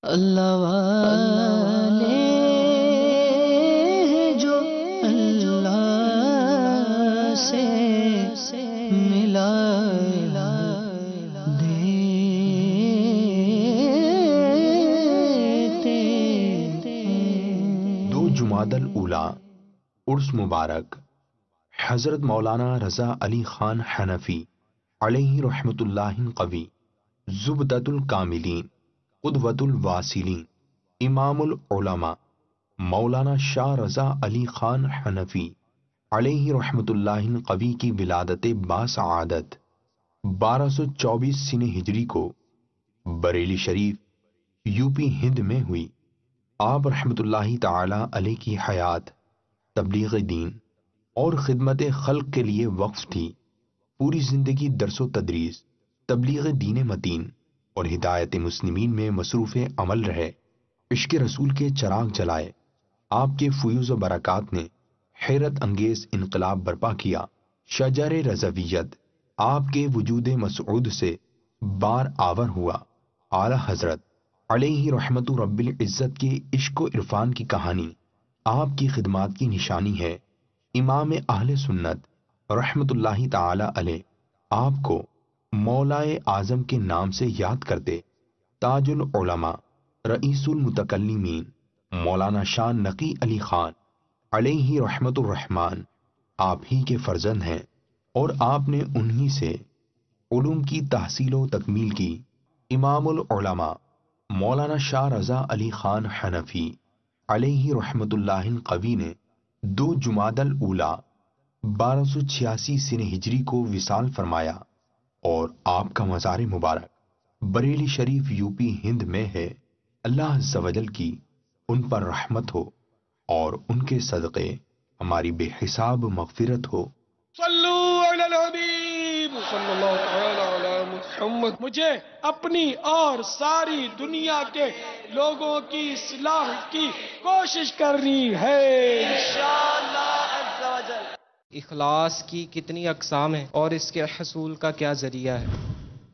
اللہ والے جو اللہ سے ملا دیتے۔ دو جمادی الاولیٰ عرس مبارک حضرت مولانا رضا علی خان حنفی علیہ رحمت اللہ قوی، زبدۃ الکاملین، قدوۃ الواصلین، امام العلماء مولانا شاہ رضا علی خان حنفی علیہ رحمت اللہ قوی کی ولادت باسعادت 1224 سن ہجری کو بریلی شریف یوپی ہند میں ہوئی۔ آپ رحمت اللہ تعالی علیہ کی حیات تبلیغ دین اور خدمت خلق کے لیے وقف تھی۔ پوری زندگی درس و تدریس، تبلیغ دین متین اور ہدایت مسلمین میں مصروف عمل رہے۔ عشق رسول کے چراغ جلائے۔ آپ کے فیوز و برکات نے حیرت انگیز انقلاب برپا کیا۔ شجر رضویت آپ کے وجود مسعود سے بار آور ہوا۔ اعلی حضرت علیہ رحمت رب العزت کے عشق و عرفان کی کہانی آپ کی خدمات کی نشانی ہے۔ امام اہل سنت رحمت اللہ تعالی علیہ آپ کو مولائے اعظم کے نام سے یاد کرتے۔ تاج العلماء رئیس المتکلمین مولانا شاہ نقی علی خان علیہ رحمت الرحمن آپ ہی کے فرزند ہیں، اور آپ نے انہی سے علوم کی تحصیل و تکمیل کی۔ امام العلماء مولانا شاہ رضا علی خان حنفی علیہ رحمت اللہ قوی نے 2 جمادی الاولیٰ 1286 سن ہجری کو وصال فرمایا، اور آپ کا مزار مبارک بریلی شریف یوپی ہند میں ہے۔ اللہ عز و جل کی ان پر رحمت ہو اور ان کے صدقے ہماری بے حساب مغفرت ہو۔ صلو علی الحبیب صلی اللہ تعالی علی محمد۔ مجھے اپنی اور ساری دنیا کے لوگوں کی اصلاح کی کوشش کرنی ہے انشاءاللہ عز و جل۔ اخلاص کی کتنی اقسام ہیں اور اس کے حصول کا کیا ذریعہ ہے؟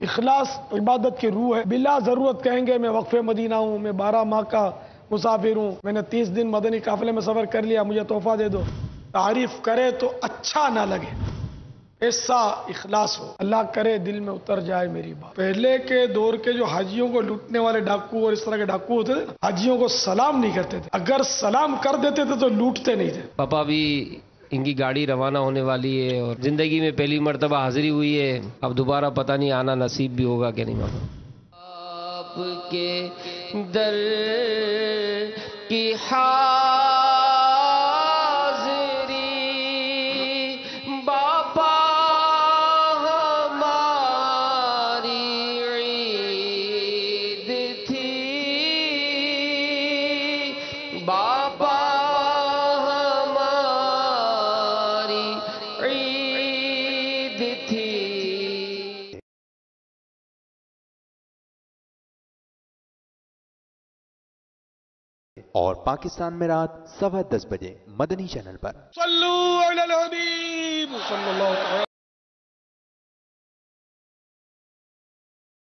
اخلاص عبادت کی روح ہے۔ بلا ضرورت کہیں گے میں وقف مدینہ ہوں، میں 12 ماہ کا مسافر ہوں، میں نے 30 دن مدنی قافلے میں سفر کر لیا، مجھے تحفہ دے دو۔ تعریف کرے تو اچھا نہ لگے، ایسا اخلاص ہو، اللہ کرے دل میں اتر جائے میری بات۔ پہلے کے دور کے جو حاجیوں کو لوٹنے والے ڈاکو اور اس طرح کے ڈاکو ہوتے تھے، حاجیوں کو سلام نہیں کرتے تھے، اگر سلام کر دیتے تھے تو لوٹتے نہیں تھے۔ پاپا بھی ان کی گاڑی روانہ ہونے والی ہے اور زندگی میں پہلی مرتبہ حاضری ہوئی ہے، اب دوبارہ پتہ نہیں آنا نصیب بھی ہوگا کہ نہیں پاپا۔ آپ کے در کی حاضری باپا ہماری عید تھی، باپا اور پاکستان میں رات 10:15 بجے مدنی چینل پر۔ صلو علی الحبیب صلی اللہ تعالی۔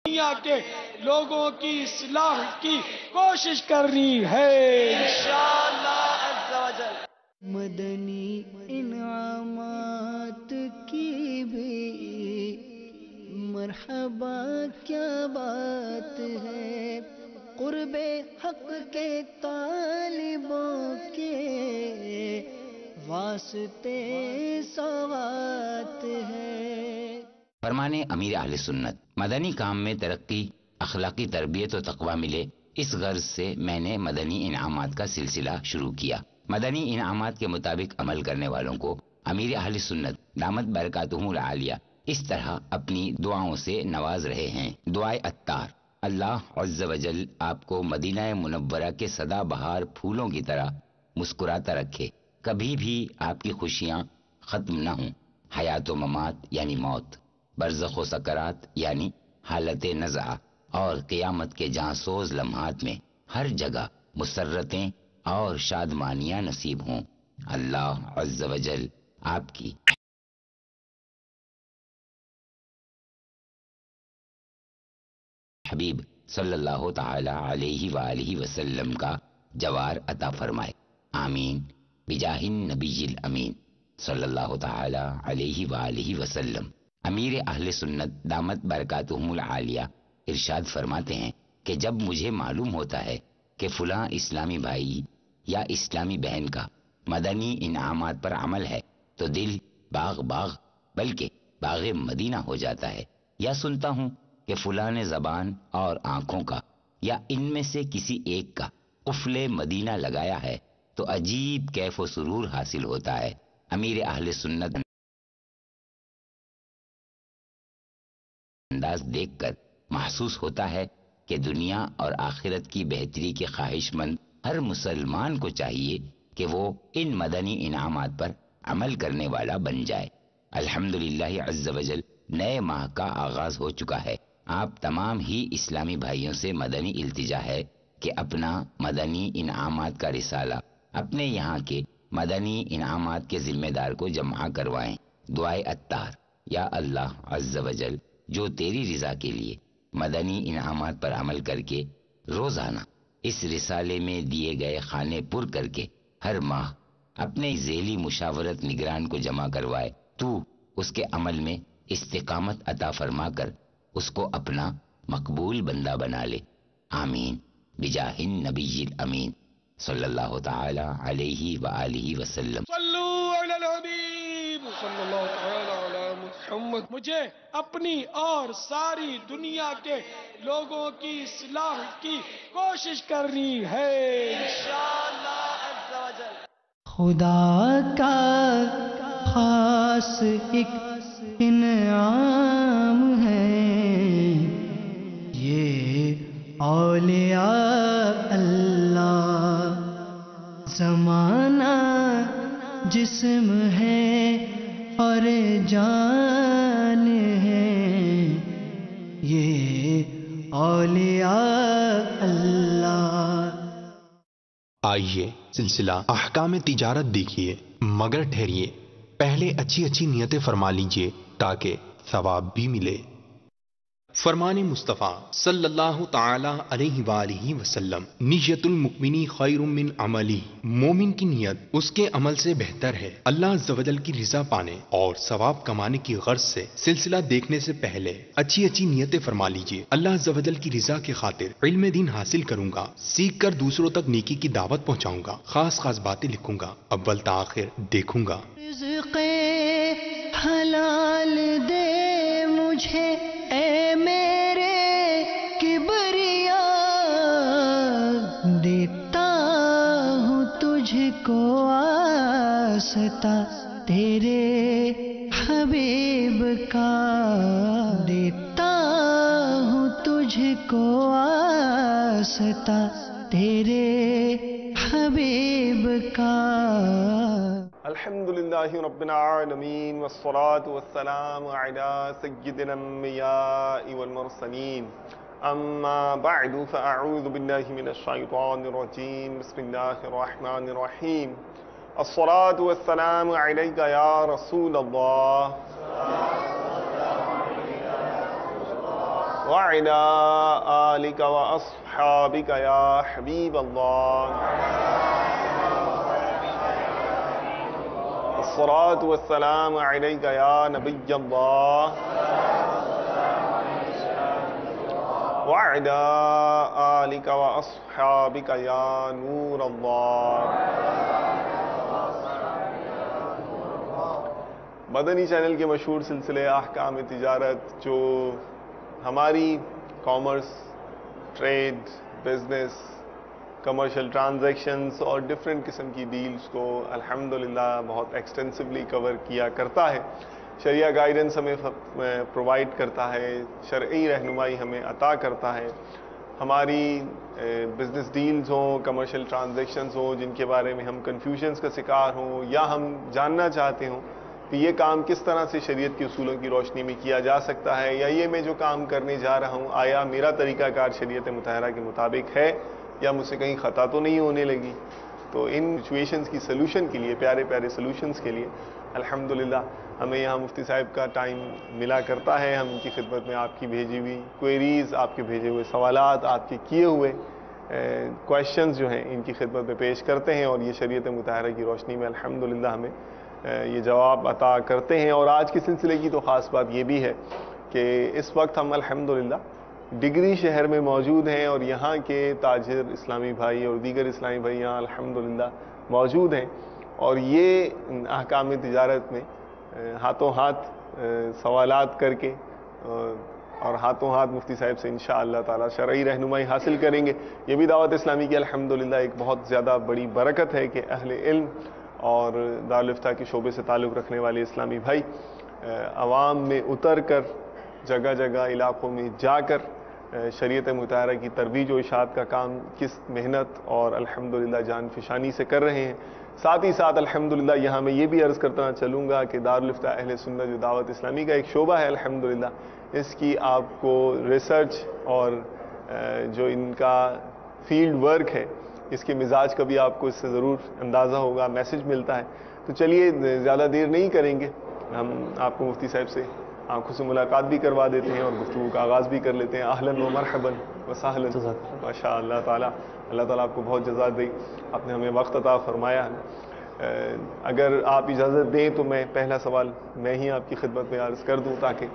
دنیا کے لوگوں کی اصلاح کی کوشش کرنی ہے انشاءاللہ عز و جل۔ مدنی انعامات کی بھی مرحبا کیا بات ہے، قرب حق کے طالبوں کے واسطے سوات ہے۔ فرمان امیر اہل سنت، مدنی کام میں ترقی، اخلاقی تربیت و تقوی ملے، اس غرض سے میں نے مدنی انعامات کا سلسلہ شروع کیا۔ مدنی انعامات کے مطابق عمل کرنے والوں کو امیر اہل سنت دامت برکاتہم العالیہ اس طرح اپنی دعاؤں سے نواز رہے ہیں۔ دعائے عطار، اللہ عز و جل آپ کو مدینہ منورہ کے سدا بہار پھولوں کی طرح مسکراتا رکھے، کبھی بھی آپ کی خوشیاں ختم نہ ہوں۔ حیات و ممات یعنی موت، برزخ و سکرات یعنی حالت نزعہ، اور قیامت کے جانسوز لمحات میں ہر جگہ مسرتیں اور شادمانیاں نصیب ہوں۔ اللہ عز و جل آپ کی حبیب صلی اللہ تعالی علیہ وآلہ وسلم کا جوار عطا فرمائے، آمین بجاہ النبی الامین صلی اللہ تعالی علیہ وآلہ وسلم۔ امیر اہل سنت دامت برکاتہم العالیہ ارشاد فرماتے ہیں کہ جب مجھے معلوم ہوتا ہے کہ فلاں اسلامی بھائی یا اسلامی بہن کا مدنی انعامات پر عمل ہے تو دل باغ باغ بلکہ باغ مدینہ ہو جاتا ہے، یا سنتا ہوں کہ فلاں نے زبان اور آنکھوں کا یا ان میں سے کسی ایک کا قفل مدینہ لگایا ہے تو عجیب کیف و سرور حاصل ہوتا ہے۔ امیر اہل سنت انداز دیکھ کر محسوس ہوتا ہے کہ دنیا اور آخرت کی بہتری کے خواہش مند ہر مسلمان کو چاہیے کہ وہ ان مدنی انعامات پر عمل کرنے والا بن جائے۔ الحمدللہ عز وجل نئے ماہ کا آغاز ہو چکا ہے۔ آپ تمام ہی اسلامی بھائیوں سے مدنی التجا ہے کہ اپنا مدنی انعامات کا رسالہ اپنے یہاں کے مدنی انعامات کے ذمہ دار کو جمع کروائیں۔ دعائے اتار، یا اللہ عز وجل جو تیری رضا کے لیے مدنی انعامات پر عمل کر کے روزانہ اس رسالے میں دیے گئے خانے پر کر کے ہر ماہ اپنے ذیلی مشاورت نگران کو جمع کروائے، تو اس کے عمل میں استقامت عطا فرما کر اس کو اپنا مقبول بندہ بنا لے، آمین بجاہ النبی الامین صلی اللہ تعالی علیہ وآلہ وسلم۔ صلو علی الحبیب صلی اللہ تعالی علی محمد۔ مجھے اپنی اور ساری دنیا کے لوگوں کی اصلاح کی کوشش کرنی ہے انشاءاللہ عز و جل۔ خدا کا خاص ایک انعام ہے یہ اولیاء اللہ، زمانہ جسم ہے اور جان ہے یہ اولیاء اللہ۔ آئیے سلسلہ احکام تجارت دیکھیے، مگر ٹھہریے پہلے اچھی اچھی نیتیں فرما لیجئے تاکہ ثواب بھی ملے۔ فرمان مصطفیٰ صلی اللہ تعالی علیہ وآلہ وسلم، نیت المؤمن خیر من عملی، مومن کی نیت اس کے عمل سے بہتر ہے۔ اللہ عز و جل کی رضا پانے اور ثواب کمانے کی غرض سے سلسلہ دیکھنے سے پہلے اچھی اچھی نیتیں فرما لیجئے۔ اللہ عز و جل کی رضا کی خاطر علم دین حاصل کروں گا، سیکھ کر دوسروں تک نیکی کی دعوت پہنچاؤں گا، خاص خاص باتیں لکھوں گا، اول تا آخر دیکھوں گا۔ رزق حلال دے مجھے اے میرے کبریا، دیتا ہوں تجھ کو واسطہ تیرے حبیب کا، دیتا ہوں تجھ کو واسطہ تیرے حبیب کا۔ الحمد للہ رب العالمین والصلاة والسلام علی سید الانبیاء والمرسلین، اما بعد فاعوذ باللہ من الشیطان الرجیم، بسم اللہ الرحمن الرحیم۔ الصلاة والسلام علیک یا رسول اللہ وعلی آلک واصحابک یا حبیب اللہ۔ الصلاة والسلام علیک یا نبی اللہ وعلی آلک واصحابک یا نور اللہ۔ مدنی چینل کے مشہور سلسلے احکام تجارت جو ہماری commerce, trade, business, commercial transactions اور ڈفرینٹ قسم کی ڈیلز کو الحمدللہ بہت ایکسٹینسولی کور کیا کرتا ہے، شریعہ گائیڈنس ہمیں پرووائڈ کرتا ہے، شرعی رہنمائی ہمیں عطا کرتا ہے۔ ہماری بزنس ڈیلز ہوں، کمرشل ٹرانزیکشنز ہوں جن کے بارے میں ہم کنفیوژنز کا شکار ہوں یا ہم جاننا چاہتے ہوں کہ یہ کام کس طرح سے شریعت کے اصولوں کی روشنی میں کیا جا سکتا ہے، یا یہ میں جو کام کرنے جا رہا ہوں آیا میرا طریقہ کار شریعت مطہرہ کے مطابق ہے یا مجھ سے کہیں خطا تو نہیں ہونے لگی، تو ان سچویشنز کی سلوشن کے لیے، پیارے پیارے سلوشنز کے لیے الحمدللہ ہمیں یہاں مفتی صاحب کا ٹائم ملا کرتا ہے. ہم ان کی خدمت میں آپ کی بھیجی ہوئی کوئریز، آپ کے بھیجے ہوئے سوالات، آپ کے کیے ہوئے کویشچنز جو ہیں ان کی خدمت میں پیش کرتے ہیں، اور یہ شریعت مطہرہ کی روشنی میں الحمدللہ ہمیں یہ جواب عطا کرتے ہیں. اور آج کے سلسلے کی تو خاص بات یہ بھی ہے کہ اس وقت ہم الحمدللہ ڈگری شہر میں موجود ہیں، اور یہاں کے تاجر اسلامی بھائی اور دیگر اسلامی بھائی یہاں الحمدللہ موجود ہیں، اور یہ احکام تجارت میں ہاتھوں ہاتھ سوالات کر کے اور ہاتھوں ہاتھ مفتی صاحب سے انشاءاللہ تعالی شرعی رہنمائی حاصل کریں گے. یہ بھی دعوت اسلامی کی الحمدللہ ایک بہت زیادہ بڑی برکت ہے کہ اہل علم اور دارالفتہ کے شعبے سے تعلق رکھنے والے اسلامی بھائی عوام میں اتر کر، جگہ جگہ علاقوں میں جا کر شریعت مطہرہ کی ترویج و اشاعت کا کام کس محنت اور الحمدللہ جان فشانی سے کر رہے ہیں. ساتھ ہی ساتھ الحمدللہ یہاں میں یہ بھی عرض کرتا چلوں گا کہ دارالفتہ اہل سنت جو دعوت اسلامی کا ایک شعبہ ہے الحمدللہ، اس کی آپ کو ریسرچ اور جو ان کا فیلڈ ورک ہے اس کے مزاج کا بھی آپ کو اس سے ضرور اندازہ ہوگا، میسج ملتا ہے. تو چلیے زیادہ دیر نہیں کریں گے، ہم آپ کو مفتی صاحب سے آنکھوں سے ملاقات بھی کروا دیتے ہیں اور گفتگو کا آغاز بھی کر لیتے ہیں. اہلاً و مرحباً و سہلاً. ماشاء اللہ تعالیٰ، اللہ تعالیٰ آپ کو بہت جزا دے، آپ نے ہمیں وقت عطا فرمایا ہے. اگر آپ اجازت دیں تو میں پہلا سوال میں ہی آپ کی خدمت میں عرض کر دوں، تاکہ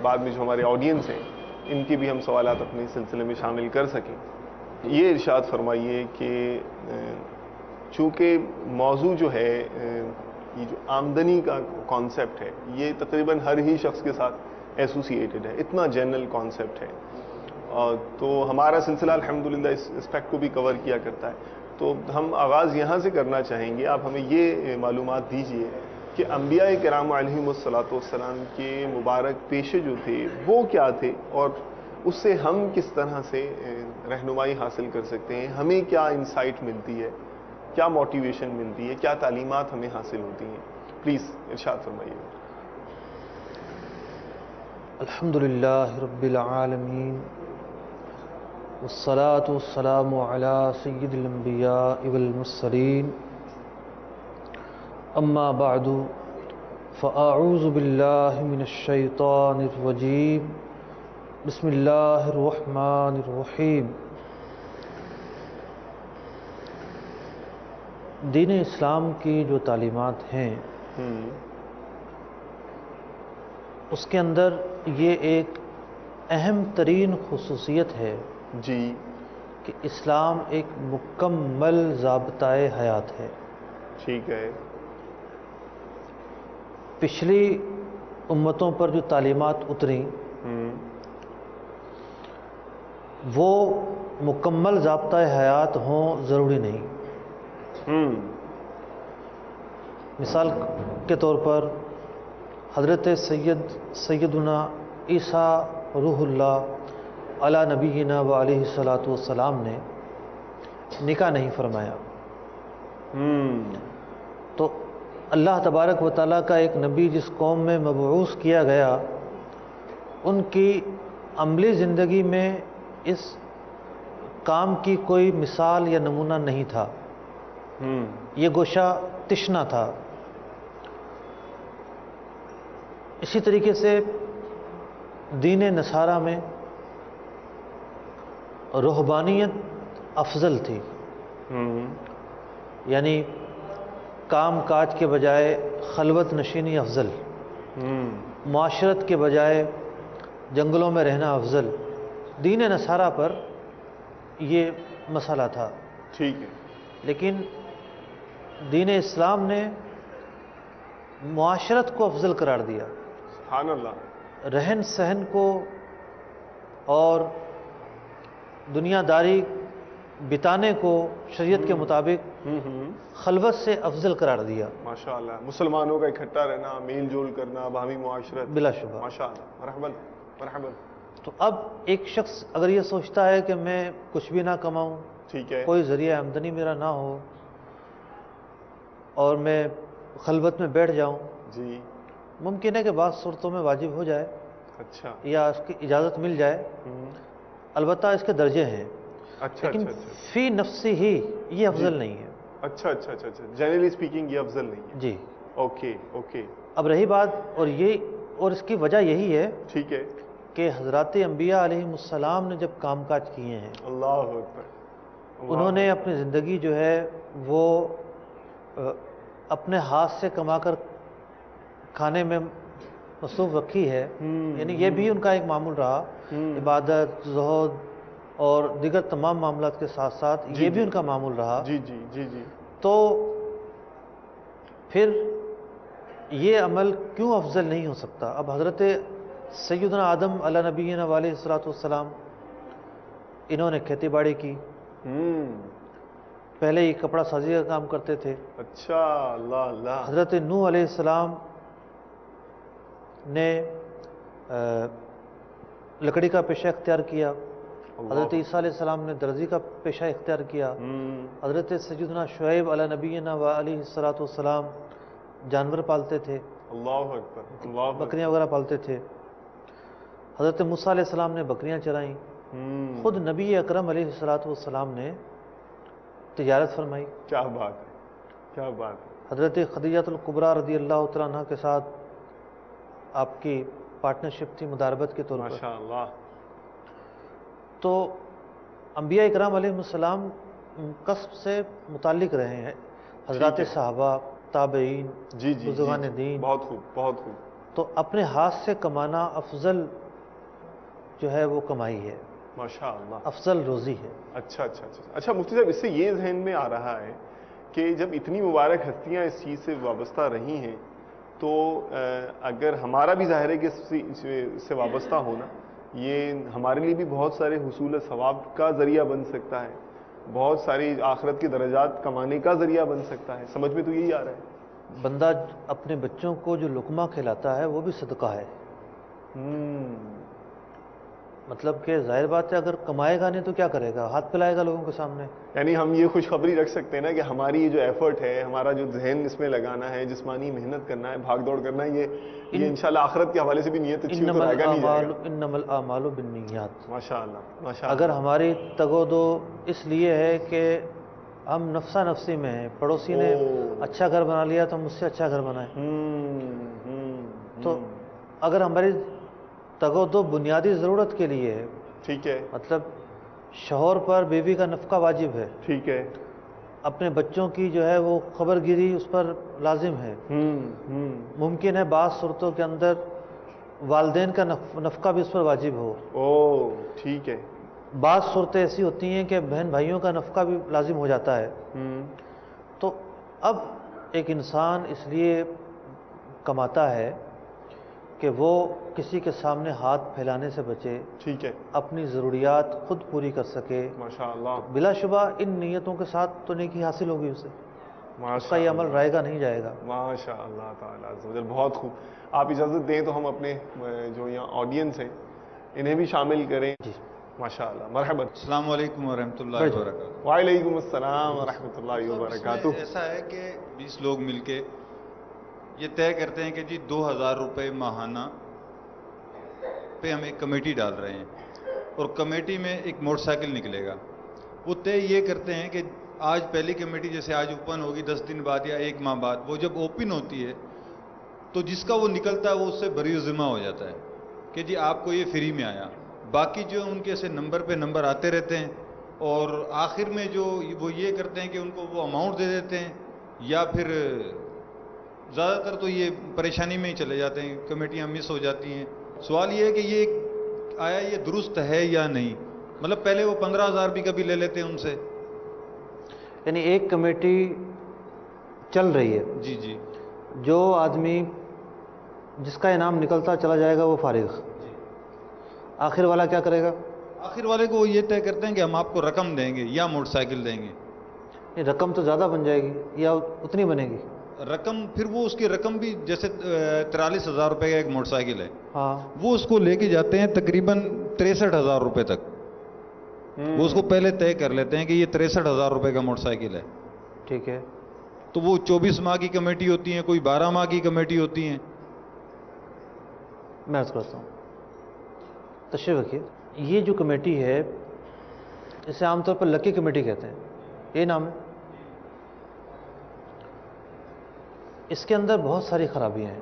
بعد میں جو ہمارے آڈینس ہیں ان کی بھی ہم سوالات اپنے سلسلے میں شامل کر سکیں. یہ ارشاد فرمائیے کہ چونکہ موضوع جو ہے یہ جو آمدنی کا کانسیپٹ ہے یہ تقریباً ہر ہی شخص کے ساتھ ایسوسیٹڈ ہے، اتنا جنرل کانسیپٹ ہے، تو ہمارا سلسلہ الحمدللہ اس اسپیکٹ کو بھی کور کیا کرتا ہے. تو ہم آغاز یہاں سے کرنا چاہیں گے. آپ ہمیں یہ معلومات دیجئے کہ انبیاء کرام علیہم الصلاۃ والسلام کے مبارک پیشے جو تھے وہ کیا تھے، اور اس سے ہم کس طرح سے رہنمائی حاصل کر سکتے ہیں، ہمیں کیا انسائٹ ملتی ہے، کیا موٹیویشن ملتی ہے، کیا تعلیمات ہمیں حاصل ہوتی ہیں. پلیز ارشاد فرمائیے. الحمدللہ رب العالمین والصلاة والسلام علی سید الانبیاء والمرسلین، اما بعد فاعوذ باللہ من الشیطان الرجیم، بسم اللہ الرحمن الرحیم. دین اسلام کی جو تعلیمات ہیں اس کے اندر یہ ایک اہم ترین خصوصیت ہے جی کہ اسلام ایک مکمل ضابطۂ حیات ہے. ٹھیک ہے. پچھلی امتوں پر جو تعلیمات اتریں وہ مکمل ضابطۂ حیات ہوں ضروری نہیں. مثال کے طور پر حضرت سیدنا عیسیٰ روح اللہ علی نبینا و علیہ الصلاۃ والسلام نے نکاح نہیں فرمایا. تو اللہ تبارک و تعالیٰ کا ایک نبی جس قوم میں مبعوث کیا گیا ان کی عملی زندگی میں اس کام کی کوئی مثال یا نمونہ نہیں تھا. یہ گوشہ تشنا تھا. اسی طریقے سے دین نصارہ میں رہبانیت افضل تھی، یعنی کام کاج کے بجائے خلوت نشینی افضل، معاشرت کے بجائے جنگلوں میں رہنا افضل. دین نصارہ پر یہ مسئلہ تھا. ٹھیک ہے. لیکن دین اسلام نے معاشرت کو افضل قرار دیا. سبحان اللہ. رہن سہن کو اور دنیا داری بتانے کو شریعت کے مطابق خلوت سے افضل قرار دیا. ماشاءاللہ. مسلمانوں کا اکٹھا رہنا، میل جول کرنا، باہمی معاشرت. بلا شبہ. ماشاءاللہ. مرحبا مرحبا. تو اب ایک شخص اگر یہ سوچتا ہے کہ میں کچھ بھی نہ کماؤں، ٹھیک ہے، کوئی ذریعہ آمدنی میرا نہ ہو اور میں خلوت میں بیٹھ جاؤں، جی ممکن ہے کہ بعض صورتوں میں واجب ہو جائے اچھا یا اس کی اجازت مل جائے. البتہ اس کے درجے ہیں. اچھا لیکن اچھا اچھا فی نفسی ہی یہ افضل نہیں ہے. اچھا اچھا اچھا اچھا جنرلی اسپیکنگ یہ افضل نہیں ہے. جی اوکے اوکے. اب رہی بات اور اس کی وجہ یہی ہے ٹھیک ہے کہ حضرات انبیاء علیہم السلام نے جب کام کاج کیے ہیں، اللہ اکبر، انہوں نے اپنی زندگی جو ہے وہ اپنے ہاتھ سے کما کر کھانے میں مصروف رکھی ہے، یعنی یہ بھی ان کا ایک معمول رہا، عبادت، زہد اور دیگر تمام معاملات کے ساتھ ساتھ یہ بھی ان کا معمول رہا۔ جی جی جی جی تو پھر یہ عمل کیوں افضل نہیں ہو سکتا؟ اب حضرت سیدنا آدم علیہ نبینا علیہ الصلوۃ والسلام، انہوں نے کھیتی باڑی کی، پہلے ہی کپڑا سازی کا کام کرتے تھے۔ اچھا، اللہ اللہ۔ حضرت نوح علیہ السلام نے لکڑی کا پیشہ اختیار کیا، حضرت عیسیٰ علیہ السلام نے درزی کا پیشہ اختیار کیا، حضرت سیدنا شعیب علیہ نبینا علیہ الصلوۃ والسلام جانور پالتے تھے، اللہ اکبر، اللہ اکبر۔ بکریاں وغیرہ پالتے تھے، حضرت موسیٰ علیہ السلام نے بکریاں چرائیں، خود نبی اکرم علیہ الصلوۃ والسلام نے تجارت فرمائی۔ کیا بات ہے، کیا بات ہے۔ حضرت خدیجہ الکبریٰ رضی اللہ تعالیٰ عنہ کے ساتھ آپ کی پارٹنرشپ تھی مداربت کے طور پر۔ ماشاء اللہ۔ تو انبیاء اکرام علیہ السلام کسب سے متعلق رہے ہیں، حضرات صحابہ، تابعین، جی جی بزرگان جی، دین۔ بہت خوب، بہت خوب۔ تو اپنے ہاتھ سے کمانا افضل جو ہے وہ کمائی ہے، ماشاء اللہ، افضل روزی ہے۔ اچھا اچھا اچھا اچھا مفتی صاحب، اس سے یہ ذہن میں آ رہا ہے کہ جب اتنی مبارک ہستیاں اس چیز سے وابستہ رہی ہیں تو اگر ہمارا بھی ظاہر ہے کہ اس سے وابستہ ہونا یہ ہمارے لیے بھی بہت سارے حصول ثواب کا ذریعہ بن سکتا ہے، بہت ساری آخرت کے درجات کمانے کا ذریعہ بن سکتا ہے۔ سمجھ میں تو یہی آ رہا ہے۔ بندہ اپنے بچوں کو جو لقمہ کھلاتا ہے وہ بھی صدقہ ہے، مطلب کہ ظاہر بات ہے اگر کمائے گا نہیں تو کیا کرے گا، ہاتھ پھیلائے گا لوگوں کے سامنے۔ یعنی ہم یہ خوشخبری رکھ سکتے ہیں نا کہ ہماری یہ جو ایفرٹ ہے، ہمارا جو ذہن اس میں لگانا ہے، جسمانی محنت کرنا ہے، بھاگ دوڑ کرنا ہے، یہ انشاءاللہ آخرت کے حوالے سے بھی نیت اچھی ہو تو رائے گا نہیں جائے گا۔ انما الاعمال بالنیات۔ ماشاء اللہ، ماشاء اگر اللہ۔ ہماری تگ و دو اس لیے ہے کہ ہم نفسا نفسی میں ہیں، پڑوسی نے اچھا گھر بنا لیا تو ہم اس سے اچھا گھر بنائیں، تو اگر ہماری تگ و دو بنیادی ضرورت کے لیے ہے، ٹھیک ہے، مطلب شوہر پر بیوی کا نفقہ واجب ہے، ٹھیک ہے، اپنے بچوں کی جو ہے وہ خبر گیری اس پر لازم ہے، ممکن ہے بعض صورتوں کے اندر والدین کا نفقہ بھی اس پر واجب ہو، ٹھیک ہے، بعض صورتیں ایسی ہوتی ہیں کہ بہن بھائیوں کا نفقہ بھی لازم ہو جاتا ہے۔ تو اب ایک انسان اس لیے کماتا ہے کہ وہ کسی کے سامنے ہاتھ پھیلانے سے بچے، ٹھیک ہے، اپنی ضروریات خود پوری کر سکے۔ ماشاء اللہ، بلا شبہ ان نیتوں کے ساتھ تو نیکی حاصل ہوگی اسے، اس کا ماشاء یہ عمل اللہ، رائے گا نہیں جائے گا۔ ماشاء اللہ تعالیٰ عز و جل، بہت خوب۔ آپ اجازت دیں تو ہم اپنے جو یہاں آڈینس ہیں انہیں بھی شامل کریں۔ جی، ماشاء اللہ، مرحبا۔ السلام علیکم ورحمۃ اللہ وبرکاتہ۔ وعلیکم السلام ورحمۃ اللہ وبرکاتہ۔ ایسا ہے کہ 20 لوگ مل کے یہ طے کرتے ہیں کہ جی 2000 روپے ماہانہ پہ ہم ایک کمیٹی ڈال رہے ہیں، اور کمیٹی میں ایک موٹر سائیکل نکلے گا۔ وہ طے یہ کرتے ہیں کہ آج پہلی کمیٹی جیسے آج اوپن ہوگی 10 دن بعد یا 1 ماہ بعد، وہ جب اوپن ہوتی ہے تو جس کا وہ نکلتا ہے وہ اس سے بری ذمہ ہو جاتا ہے کہ جی آپ کو یہ فری میں آیا۔ باقی جو ان کے سے نمبر پہ نمبر آتے رہتے ہیں، اور آخر میں جو وہ یہ کرتے ہیں کہ ان کو وہ اماؤنٹ دے دیتے ہیں، یا پھر زیادہ تر تو یہ پریشانی میں ہی چلے جاتے ہیں، کمیٹیاں مس ہو جاتی ہیں۔ سوال یہ ہے کہ یہ آیا یہ درست ہے یا نہیں؟ مطلب پہلے وہ 15,000 بھی کبھی لے لیتے ہیں ان سے۔ یعنی ایک کمیٹی چل رہی ہے، جی جی، جو آدمی جس کا انعام نکلتا چلا جائے گا وہ فارغ، آخر والا کیا کرے گا؟ آخر والے کو وہ یہ طے کرتے ہیں کہ ہم آپ کو رقم دیں گے یا موٹر سائیکل دیں گے۔ یہ رقم تو زیادہ بن جائے گی یا اتنی بنے گی؟ رقم پھر وہ اس کی رقم بھی جیسے 43,000 روپے کا ایک موٹر سائیکل ہے، ہاں، وہ اس کو لے کے جاتے ہیں تقریباً 63,000 روپے تک۔ وہ اس کو پہلے طے کر لیتے ہیں کہ یہ 63,000 روپے کا موٹر سائیکل ہے، ٹھیک ہے۔ تو وہ 24 ماہ کی کمیٹی ہوتی ہیں، کوئی 12 ماہ کی کمیٹی ہوتی ہیں۔ میں عرض کرتا ہوں، تشریف رکھیے۔ یہ جو کمیٹی ہے اسے عام طور پر لکی کمیٹی کہتے ہیں، یہ نام ہے۔ اس کے اندر بہت ساری خرابیاں ہیں۔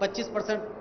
25%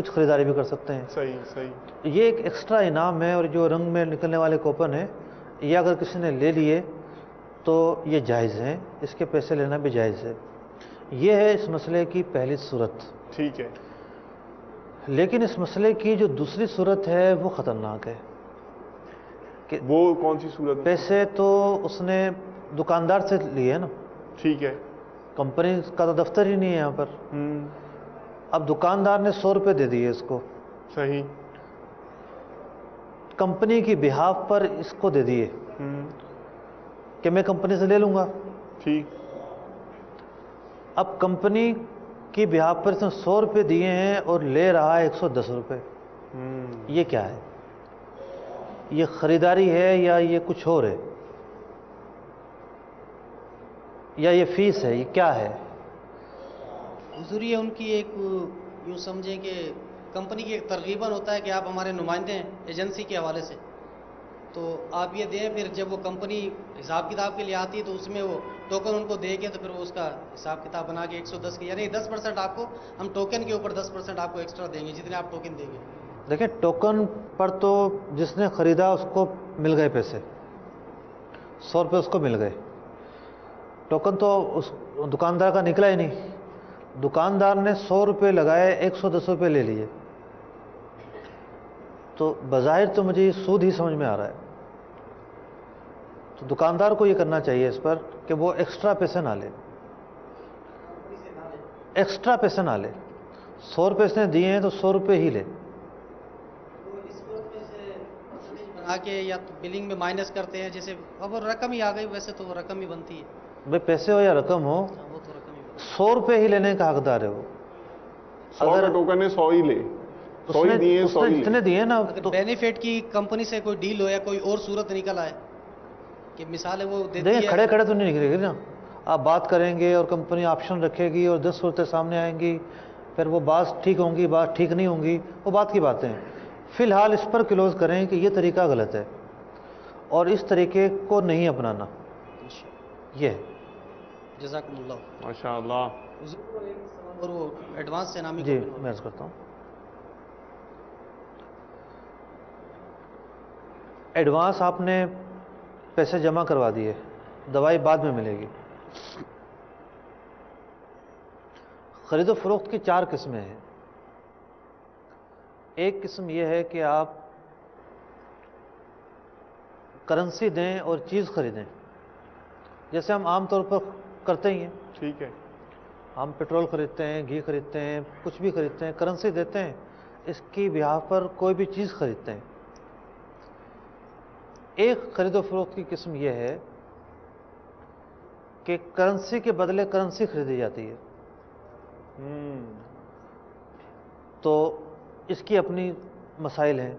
کچھ خریداری بھی کر سکتے ہیں. صحیح صحیح. یہ ایک ایکسٹرا انعام ہے. اور جو رنگ میں نکلنے والے کوپن ہیں یہ اگر کسی نے لے لیے تو یہ جائز ہیں, اس کے پیسے لینا بھی جائز ہے. یہ ہے اس مسئلے کی پہلی صورت. ٹھیک ہے. لیکن اس مسئلے کی جو دوسری صورت ہے وہ خطرناک ہے. کہ وہ کون سی صورت؟ پیسے تو اس نے دکاندار سے لیے نا. ٹھیک ہے. کمپنی کا تو دفتر ہی نہیں ہے یہاں پر. اب دکاندار نے 100 روپے دے دیے اس کو. صحیح. کمپنی کی بہاف پر اس کو دے دیے کہ میں کمپنی سے لے لوں گا. ٹھیک. اب کمپنی کی بہاف پر اس نے 100 روپے دیے ہیں اور لے رہا ہے 110 روپے. یہ کیا ہے؟ یہ خریداری ہے یا یہ کچھ اور ہے؟ یا یہ فیس ہے؟ یہ کیا ہے؟ حضور یہ ان کی ایک یوں سمجھیں کہ کمپنی کی ایک ترغیباً ہوتا ہے کہ آپ ہمارے نمائندے ہیں ایجنسی کے حوالے سے, تو آپ یہ دیں, پھر جب وہ کمپنی حساب کتاب کے لیے آتی ہے تو اس میں وہ ٹوکن ان کو دے کے تو پھر وہ اس کا حساب کتاب بنا کے 110 کے یعنی 10% آپ کو ہم ٹوکن کے اوپر 10% آپ کو ایکسٹرا دیں گے جتنے آپ ٹوکن دیں گے. دیکھیں ٹوکن پر تو جس نے خریدا اس کو مل گئے پیسے, 100 روپے اس کو مل گئے. ٹوکن تو اس دکاندار کا نکلا ہی نہیں. دکاندار نے 100 روپے لگائے, 110 روپے لے لیے. تو بظاہر تو مجھے یہ سود ہی سمجھ میں آ رہا ہے. تو دکاندار کو یہ کرنا چاہیے اس پر کہ وہ ایکسٹرا پیسے نہ لے, ایکسٹرا پیسے نہ لے. 100 روپے اس نے دیے ہیں تو 100 روپے ہی لے. بنا کے یا تو بلنگ میں مائنس کرتے ہیں, جیسے اب وہ رقم ہی آ گئی, ویسے تو وہ رقم ہی بنتی ہے. بھائی پیسے ہو یا رقم ہو, وہ تو رقم ہی بنتی 100 روپے ہی لینے کا حقدار ہے وہ. 100 کا ٹوکن ہے 100 ہی لے, 100 ہی دیے, 100 ہی جتنے دیے نا. ہے. اگر بینیفٹ کی کمپنی سے کوئی ڈیل ہو یا کوئی اور صورت نکل آئے کہ مثال ہے وہ دیتی دیکھیں ہے, کھڑے کھڑے تو نہیں نکلے گی نا. آپ بات کریں گے اور کمپنی آپشن رکھے گی اور 10 صورتیں سامنے آئیں گی, پھر وہ بات ٹھیک ہوں گی, بات ٹھیک نہیں ہوں گی, وہ بات کی باتیں ہیں. فی الحال اس پر کلوز کریں کہ یہ طریقہ غلط ہے اور اس طریقے کو نہیں اپنانا. یہ جزاکم اللہ. ماشاء اللہ. اور وہ ایڈوانس سے نامی جی میں عرض کرتا ہوں. ایڈوانس آپ نے پیسے جمع کروا دیے, دوائی بعد میں ملے گی. خرید و فروخت کی 4 قسمیں ہیں. ایک قسم یہ ہے کہ آپ کرنسی دیں اور چیز خریدیں, جیسے ہم عام طور پر کرتے ہی ہیں. ٹھیک ہے. ہم پیٹرول خریدتے ہیں, گھی خریدتے ہیں, کچھ بھی خریدتے ہیں, کرنسی دیتے ہیں, اس کی بہاف پر کوئی بھی چیز خریدتے ہیں. ایک خرید و فروخت کی قسم یہ ہے کہ کرنسی کے بدلے کرنسی خریدی جاتی ہے. تو اس کی اپنی مسائل ہیں.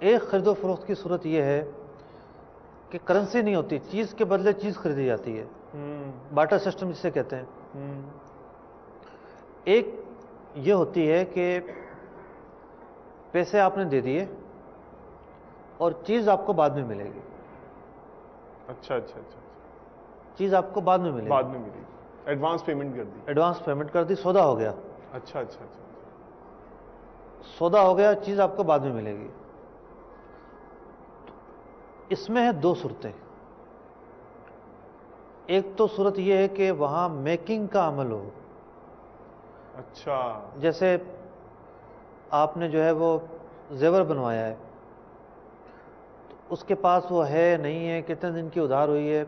ایک خرید و فروخت کی صورت یہ ہے کہ کرنسی نہیں ہوتی, چیز کے بدلے چیز خریدی جاتی ہے, بارٹر سسٹم جسے کہتے ہیں. ایک یہ ہوتی ہے کہ پیسے آپ نے دے دیے اور چیز آپ کو بعد میں ملے گی. اچھا اچھا اچھا. چیز آپ کو بعد میں ملے گی. بعد میں ملے گی. ایڈوانس پیمنٹ کر دی. ایڈوانس پیمنٹ کر دی, سودا ہو گیا. اچھا اچھا اچھا. سودا ہو گیا, چیز آپ کو بعد میں ملے گی. اس میں ہے 2 صورتیں. ایک تو صورت یہ ہے کہ وہاں میکنگ کا عمل ہو. اچھا. جیسے آپ نے جو ہے وہ زیور بنوایا ہے, تو اس کے پاس وہ ہے نہیں ہے, کتنے دن کی ادھار ہوئی ہے,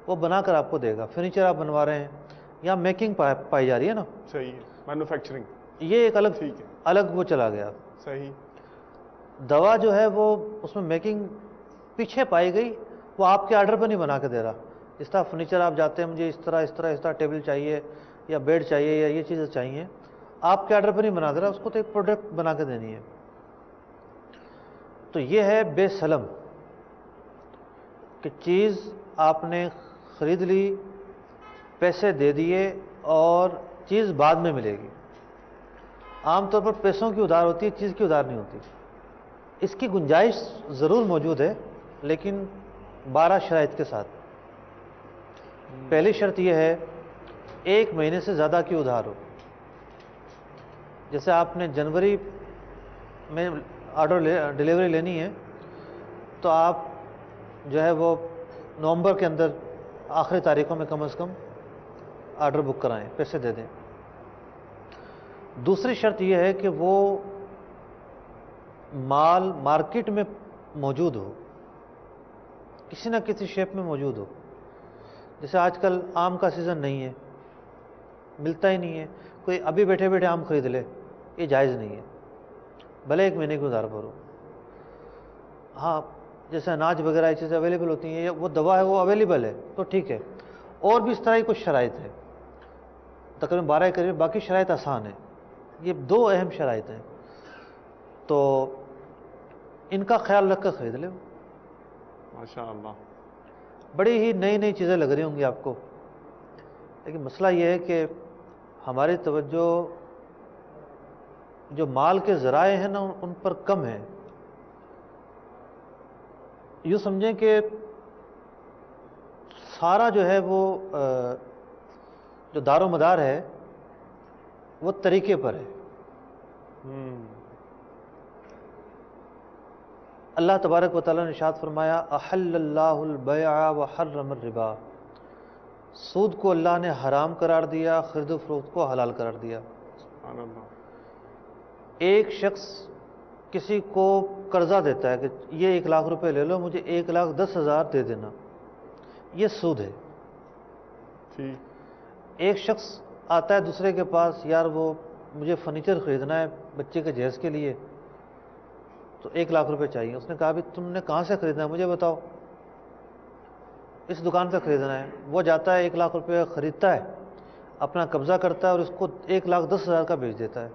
وہ بنا کر آپ کو دے گا. فرنیچر آپ بنوا رہے ہیں, یہاں میکنگ پائی جا رہی ہے نا. صحیح ہے. مینوفیکچرنگ. یہ ایک الگ, ٹھیک ہے, الگ وہ چلا گیا. صحیح. دوا جو ہے وہ اس میں میکنگ پیچھے پائی گئی, وہ آپ کے آرڈر پہ نہیں بنا کے دے رہا. اس طرح فرنیچر آپ جاتے ہیں, مجھے اس طرح ٹیبل چاہیے یا بیڈ چاہیے یا یہ چیزیں چاہیے, آپ کے آرڈر پہ نہیں بنا دے رہا, اس کو تو ایک پروڈکٹ بنا کے دینی ہے. تو یہ ہے بے سلم, کہ چیز آپ نے خرید لی, پیسے دے دیے اور چیز بعد میں ملے گی. عام طور پر پیسوں کی ادھار ہوتی ہے, چیز کی ادھار نہیں ہوتی. اس کی گنجائش ضرور موجود ہے لیکن 12 شرائط کے ساتھ. پہلی شرط یہ ہے 1 مہینے سے زیادہ کی ادھار ہو. جیسے آپ نے جنوری میں ڈلیوری لینی ہے تو آپ جو ہے وہ نومبر کے اندر آخری تاریخوں میں کم از کم آرڈر بک کرائیں، پیسے دے دیں۔ دوسری شرط یہ ہے کہ وہ مال مارکیٹ میں موجود ہو، کسی نہ کسی شیپ میں موجود ہو۔ جیسے آج کل آم کا سیزن نہیں ہے، ملتا ہی نہیں ہے، کوئی ابھی بیٹھے بیٹھے آم خرید لے، یہ جائز نہیں ہے، بھلے 1 مہینے کی ادھار پر ہو۔ ہاں جیسے اناج وغیرہ یہ چیزیں اویلیبل ہوتی ہیں، وہ دوا ہے وہ اویلیبل ہے تو ٹھیک ہے۔ اور بھی اس طرح کی کچھ شرائط ہیں، تقریباً 12 کے قریب، باقی شرائط آسان ہیں۔ یہ 2 اہم شرائط ہیں، تو ان کا خیال رکھ کر خرید لیں۔ ماشاء اللہ۔ بڑی ہی نئی نئی چیزیں لگ رہی ہوں گی آپ کو، لیکن مسئلہ یہ ہے کہ ہماری توجہ جو مال کے ذرائع ہیں نا ان پر کم ہے۔ یوں سمجھیں کہ سارا جو ہے وہ جو دار و مدار ہے وہ طریقے پر ہے۔ اللہ تبارک و تعالیٰ نے ارشاد فرمایا احل اللہ البیع وحرم الربا، سود کو اللہ نے حرام قرار دیا، خرید و فروخت کو حلال قرار دیا۔ سبحان اللہ۔ ایک شخص کسی کو قرضہ دیتا ہے کہ یہ 1 لاکھ روپے لے لو، مجھے 1,10,000 دے دینا، یہ سود ہے۔ ایک شخص آتا ہے دوسرے کے پاس، یار وہ مجھے فرنیچر خریدنا ہے بچے کے جہیز کے لیے، تو 1 لاکھ روپے چاہیے۔ اس نے کہا بھی تم نے کہاں سے خریدنا ہے مجھے بتاؤ، اس دکان سے خریدنا ہے۔ وہ جاتا ہے 1 لاکھ روپے خریدتا ہے، اپنا قبضہ کرتا ہے اور اس کو 1,10,000 کا بیچ دیتا ہے۔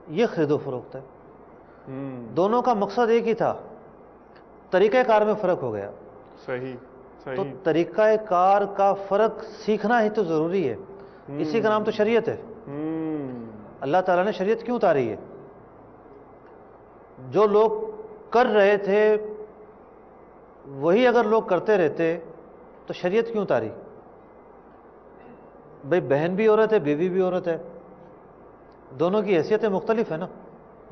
یہ خرید و فروخت ہے۔ دونوں کا مقصد ایک ہی تھا، طریقہ کار میں فرق ہو گیا۔ صحیح تو صحیح۔ طریقہ کار کا فرق سیکھنا ہی تو ضروری ہے، اسی کا نام تو شریعت ہے۔ اللہ تعالیٰ نے شریعت کیوں اتاری ہے؟ جو لوگ کر رہے تھے وہی اگر لوگ کرتے رہتے تو شریعت کیوں اتاری؟ بھئی بہن بھی عورت ہے، بیوی بھی عورت ہے، دونوں کی حیثیتیں مختلف ہیں نا۔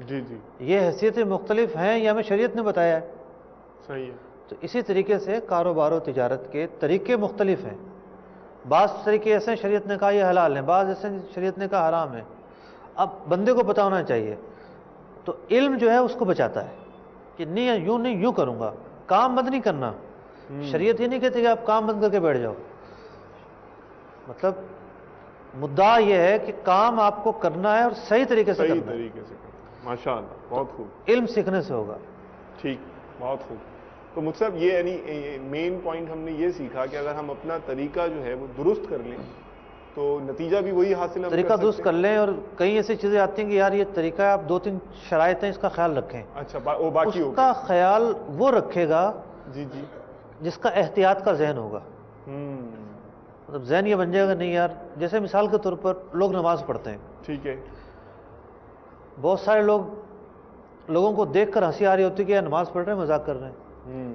جی جی یہ حیثیتیں مختلف ہیں یہ ہمیں شریعت نے بتایا ہے۔ صحیح ہے۔ تو اسی طریقے سے کاروبار و تجارت کے طریقے مختلف ہیں، بعض طریقے ایسے ہیں شریعت نے کہا یہ حلال ہیں، بعض ایسے ہیں شریعت نے کہا حرام ہے۔ اب بندے کو پتہ ہونا چاہیے، تو علم جو ہے اس کو بچاتا ہے کہ نہیں یوں نہیں یوں کروں گا، کام بند نہیں کرنا۔ شریعت یہ نہیں کہتی کہ آپ کام بند کر کے بیٹھ جاؤ، مطلب مدعا یہ ہے کہ کام آپ کو کرنا ہے اور صحیح طریقے سے صحیح کرنا ہے۔ طریقے سے کرنا۔ ماشاء اللہ، بہت خوب۔ علم سیکھنے سے ہوگا۔ ٹھیک، بہت خوب۔ تو مجھ سے یہ یعنی مین پوائنٹ ہم نے یہ سیکھا کہ اگر ہم اپنا طریقہ جو ہے وہ درست کر لیں تو نتیجہ بھی وہی حاصل ہم طریقہ درست سکتے کر لیں، اور کئی ایسی چیزیں آتی ہیں کہ یار یہ طریقہ آپ 2-3 شرائط ہیں اس کا خیال رکھیں۔ اچھا وہ باقی اس ہو کا خیال وہ رکھے گا جی جی۔ جس کا احتیاط کا ذہن ہوگا۔ مطلب ذہن یہ بن جائے گا نہیں یار، جیسے مثال کے طور پر لوگ نماز پڑھتے ہیں، ٹھیک ہے۔ بہت سارے لوگوں کو دیکھ کر ہنسی آ رہی ہوتی ہے کہ یار نماز پڑھ رہے ہیں مذاق کر رہے ہیں،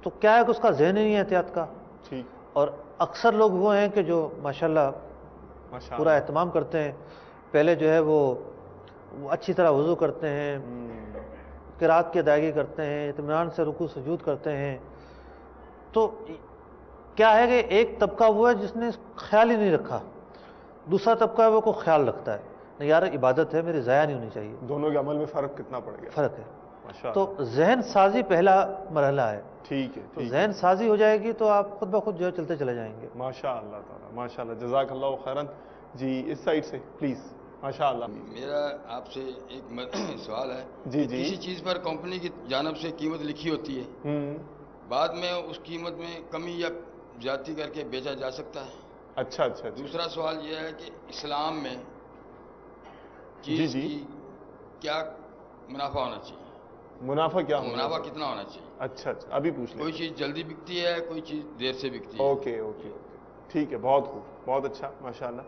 تو کیا ہے کہ اس کا ذہن ہی نہیں ہے احتیاط کا۔ ٹھیک۔ اور اکثر لوگ وہ ہیں کہ جو ماشاءاللہ پورا اہتمام کرتے ہیں، پہلے جو ہے وہ اچھی طرح وضو کرتے ہیں، قرات کی ادائیگی کرتے ہیں، اطمینان سے رکوع سجود کرتے ہیں۔ تو کیا ہے کہ ایک طبقہ وہ ہے جس نے خیال ہی نہیں رکھا، دوسرا طبقہ ہے وہ کو خیال رکھتا ہے، نہیں یار عبادت ہے میری ضائع نہیں ہونی چاہیے۔ دونوں کے عمل میں فرق کتنا پڑ گیا؟ فرق ہے۔ ماشاء تو اللہ۔ ذہن سازی پہلا مرحلہ ہے۔ ٹھیک ہے تو ٹھیک ہے۔ ذہن سازی ہو جائے گی تو آپ خود بخود جو ہے چلتے چلے جائیں گے۔ ماشاء اللہ تعالیٰ، ماشاء اللہ، جزاک اللہ خیرن۔ جی اس سائڈ سے پلیز۔ ماشاء اللہ۔ میرا آپ سے ایک سوال ہے، جی کہ جی۔ کسی چیز پر کمپنی کی جانب سے قیمت لکھی ہوتی ہے، بعد میں اس قیمت میں کمی یا زیادتی کر کے بیچا جا سکتا ہے؟ اچھا اچھا اچھا۔ دوسرا سوال یہ ہے کہ اسلام میں جی چیز جی۔ کی کیا منافع ہونا چاہیے؟ منافع کیا ہونا منافع چاہیے؟ کتنا ہونا چاہیے؟ اچھا اچھا، ابھی پوچھ لیں۔ کوئی چیز جلدی بکتی ہے، کوئی چیز دیر سے بکتی ہے۔ اوکے اوکے اوکے، ٹھیک ہے، بہت خوب، بہت اچھا، ماشاء اللہ۔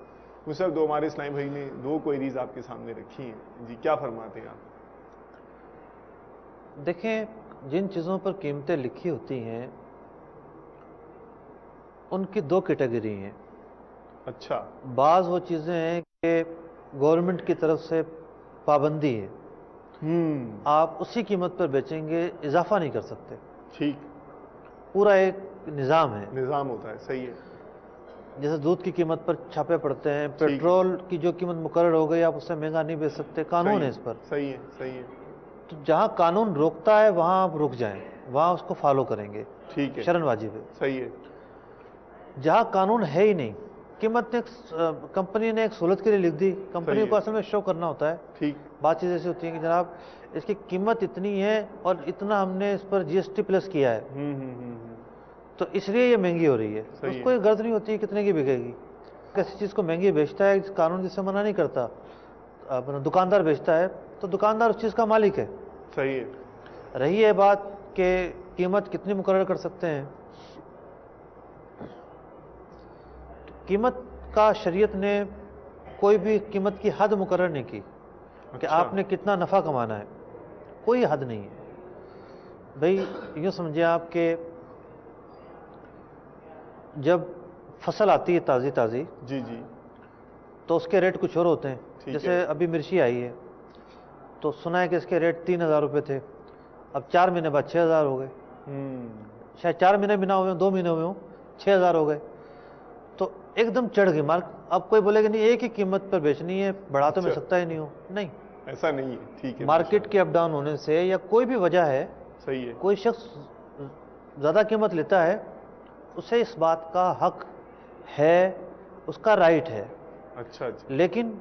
مجھ سے ہمارے اسلامی بھائی نے 2 کوئریز آپ کے سامنے رکھی ہیں، جی کیا فرماتے ہیں آپ؟ دیکھیں جن چیزوں پر قیمتیں لکھی ہوتی ہیں ان کی 2 کیٹیگری ہیں۔ اچھا۔ بعض وہ چیزیں ہیں کہ گورنمنٹ کی طرف سے پابندی ہے، آپ اسی قیمت پر بیچیں گے، اضافہ نہیں کر سکتے. ٹھیک. پورا ایک نظام ہے، نظام ہوتا ہے. صحیح ہے. جیسے دودھ کی قیمت پر چھاپے پڑتے ہیں، پیٹرول کی جو قیمت مقرر ہو گئی آپ اس سے مہنگا نہیں بیچ سکتے، قانون ہے اس پر. صحیح ہے. صحیح ہے. تو جہاں قانون روکتا ہے وہاں آپ رک جائیں، وہاں اس کو فالو کریں گے. ٹھیک ہے. شرعاً واجب ہے. صحیح ہے. جہاں قانون ہے ہی نہیں، قیمت نے کمپنی نے ایک سہولت کے لیے لکھ دی، کمپنی کو اصل میں شو کرنا ہوتا ہے. ٹھیک. بات چیز ایسی ہوتی ہے کہ جناب اس کی قیمت اتنی ہے اور اتنا ہم نے اس پر جی ایس ٹی پلس کیا ہے، تو اس لیے یہ مہنگی ہو رہی ہے. اس کو یہ غرض نہیں ہوتی ہے کتنے کی بکے گی. کسی چیز کو مہنگی بیچتا ہے قانون جس سے منع نہیں کرتا، اپنا دکاندار بیچتا ہے تو دکاندار اس چیز کا مالک ہے. صحیح ہے. رہی ہے بات کہ قیمت کتنی مقرر کر سکتے ہیں، قیمت کا شریعت نے کوئی بھی قیمت کی حد مقرر نہیں کی کہ آپ نے کتنا نفع کمانا ہے، کوئی حد نہیں ہے. بھئی یوں سمجھیں آپ کہ جب فصل آتی ہے تازی تازی جی جی تو اس کے ریٹ کچھ اور ہوتے ہیں. جیسے ابھی مرچی آئی ہے تو سنا ہے کہ اس کے ریٹ 3,000 روپے تھے، اب 4 مہینے بعد 6,000 ہو گئے. شاید 4 مہینے بھی نہ ہوئے ہوں، 2 مہینے ہوئے ہوں، 6,000 ہو گئے. تو ایک دم چڑھ گئی مارک. اب کوئی بولے کہ نہیں ایک ہی قیمت پر بیچنی ہے، بڑھا تو میں سکتا ہی نہیں ہوں. نہیں، ایسا نہیں ہے. ٹھیک ہے. مارکیٹ کے اپ ڈاؤن ہونے سے یا کوئی بھی وجہ ہے، صحیح ہے. کوئی شخص زیادہ قیمت لیتا ہے، اسے اس بات کا حق ہے، اس کا رائٹ ہے. اچھا اچھا. لیکن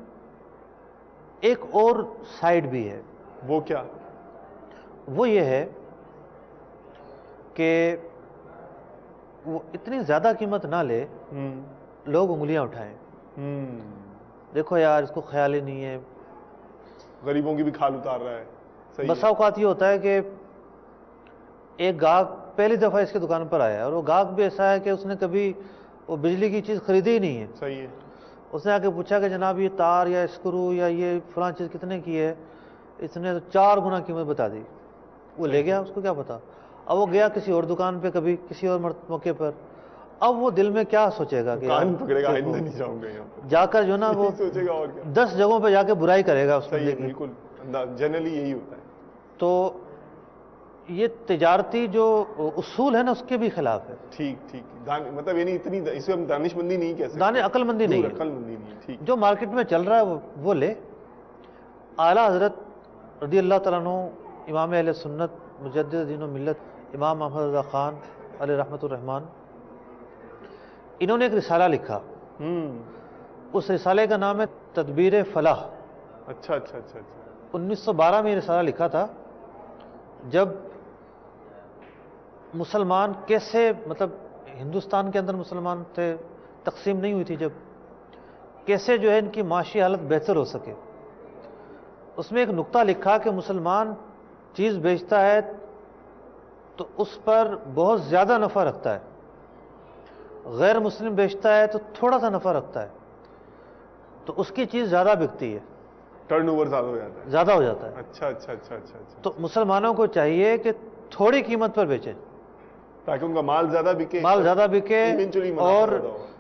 ایک اور سائیڈ بھی ہے. وہ کیا؟ وہ یہ ہے کہ وہ اتنی زیادہ قیمت نہ لے، لوگ انگلیاں اٹھائیں. دیکھو یار اس کو خیال ہی نہیں ہے، غریبوں کی بھی کھال اتار رہا ہے. بسا اوقات یہ ہوتا ہے کہ ایک گاہک پہلی دفعہ اس کی دکان پر آیا ہے اور وہ گاہک بھی ایسا ہے کہ اس نے کبھی وہ بجلی کی چیز خریدی ہی نہیں ہے. صحیح ہے. اس نے آ کے پوچھا کہ جناب یہ تار یا اسکرو یا یہ فلاں چیز کتنے کی ہے، اس نے 4 گنا قیمت بتا دی. وہ لے گیا، اس کو کیا پتا. اب وہ گیا کسی اور دکان پہ، کبھی کسی اور موقع پر، اب وہ دل میں کیا سوچے گا کہ کان پکڑے گا، آئندہ نہیں جاؤں گا یہاں پر. جا کر جو نا وہ سوچے گا اور کیا، 10 جگہوں پہ جا کے برائی کرے گا اس صحیح بندے ہے. کی. بالکل جنرلی یہی ہوتا ہے. تو یہ تجارتی جو اصول ہے نا اس کے بھی خلاف ہے. ٹھیک ٹھیک. مطلب یعنی اتنی اسے ہم دانش مندی نہیں کہہ سکتے، عقل مندی نہیں ہے. عقل مندی نہیں. ٹھیک. جو مارکیٹ میں چل رہا ہے وہ لے. اعلیٰ حضرت رضی اللہ تعالیٰ عنہ امام اہل سنت مجدد دین و ملت امام محمد رضا خان علیہ رحمۃ الرحمن، انہوں نے ایک رسالہ لکھا. اس رسالے کا نام ہے تدبیر فلاح. اچھا اچھا اچھا اچھا. 1912 میں یہ رسالہ لکھا تھا، جب مسلمان کیسے، مطلب ہندوستان کے اندر مسلمان تھے، تقسیم نہیں ہوئی تھی، جب کیسے جو ہے ان کی معاشی حالت بہتر ہو سکے. اس میں ایک نقطہ لکھا کہ مسلمان چیز بیچتا ہے تو اس پر بہت زیادہ نفع رکھتا ہے، غیر مسلم بیچتا ہے تو تھوڑا سا نفع رکھتا ہے، تو اس کی چیز زیادہ بکتی ہے، ٹرن اوور زیادہ ہو جاتا ہے. زیادہ ہو جاتا ہے. اچھا اچھا اچھا اچھا اچھا. تو مسلمانوں کو چاہیے کہ تھوڑی قیمت پر بیچیں تاکہ ان کا مال زیادہ بکے، مال زیادہ بکے. اور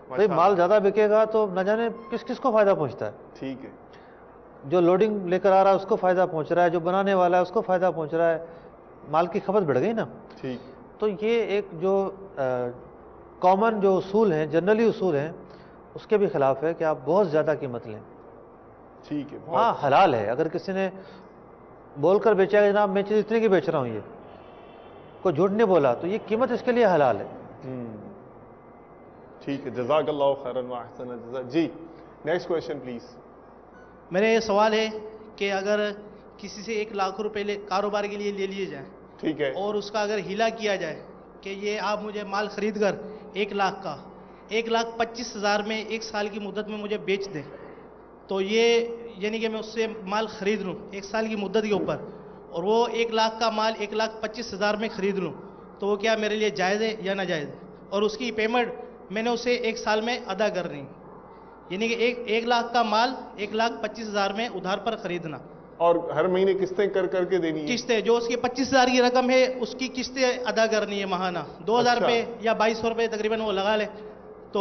بھائی مال مال زیادہ بکے گا تو نہ جانے کس کس کو فائدہ پہنچتا ہے. ٹھیک ہے. جو لوڈنگ لے کر آ رہا ہے اس کو فائدہ پہنچ رہا ہے، جو بنانے والا ہے اس کو فائدہ پہنچ رہا ہے، مال کی کھپت بڑھ گئی نا. ٹھیک. تو یہ ایک جو کامن جو اصول ہیں، جنرلی اصول ہیں، اس کے بھی خلاف ہے کہ آپ بہت زیادہ قیمت لیں. ٹھیک ہے. ہاں حلال ہے. اگر کسی نے بول کر بیچا کہ جناب میں چیز اتنے کی بیچ رہا ہوں، یہ کوئی جھوٹ نہیں بولا، تو یہ قیمت اس کے لیے حلال ہے. ٹھیک ہے. جزاک اللہ خیرا واحسن الجزاء. جی نیکسٹ کویشچن پلیز. میرا یہ سوال ہے کہ اگر کسی سے 1 لاکھ روپے کاروبار کے لیے لے لیے جائیں، ٹھیک ہے، اور اس کا اگر ہیلا کیا جائے کہ یہ آپ مجھے مال خرید کر 1 لاکھ کا 1,25,000 میں 1 سال کی مدت میں مجھے بیچ دیں، تو یہ یعنی کہ میں اس سے مال خرید لوں 1 سال کی مدت کے اوپر، اور وہ 1 لاکھ کا مال 1,25,000 میں خرید لوں، تو وہ کیا میرے لیے جائز ہے یا ناجائز ہے؟ اور اس کی پیمنٹ میں نے اسے 1 سال میں ادا کرنی، یعنی کہ 1 لاکھ کا مال 1,25,000 میں ادھار پر خریدنا، اور ہر مہینے قسطیں کر کر کے دینی ہے. قسطیں جو اس کی 25,000 کی رقم ہے اس کی قسطیں ادا کرنی ہے ماہانہ 2,000 روپے یا 2,200 روپے تقریباً وہ لگا لے. تو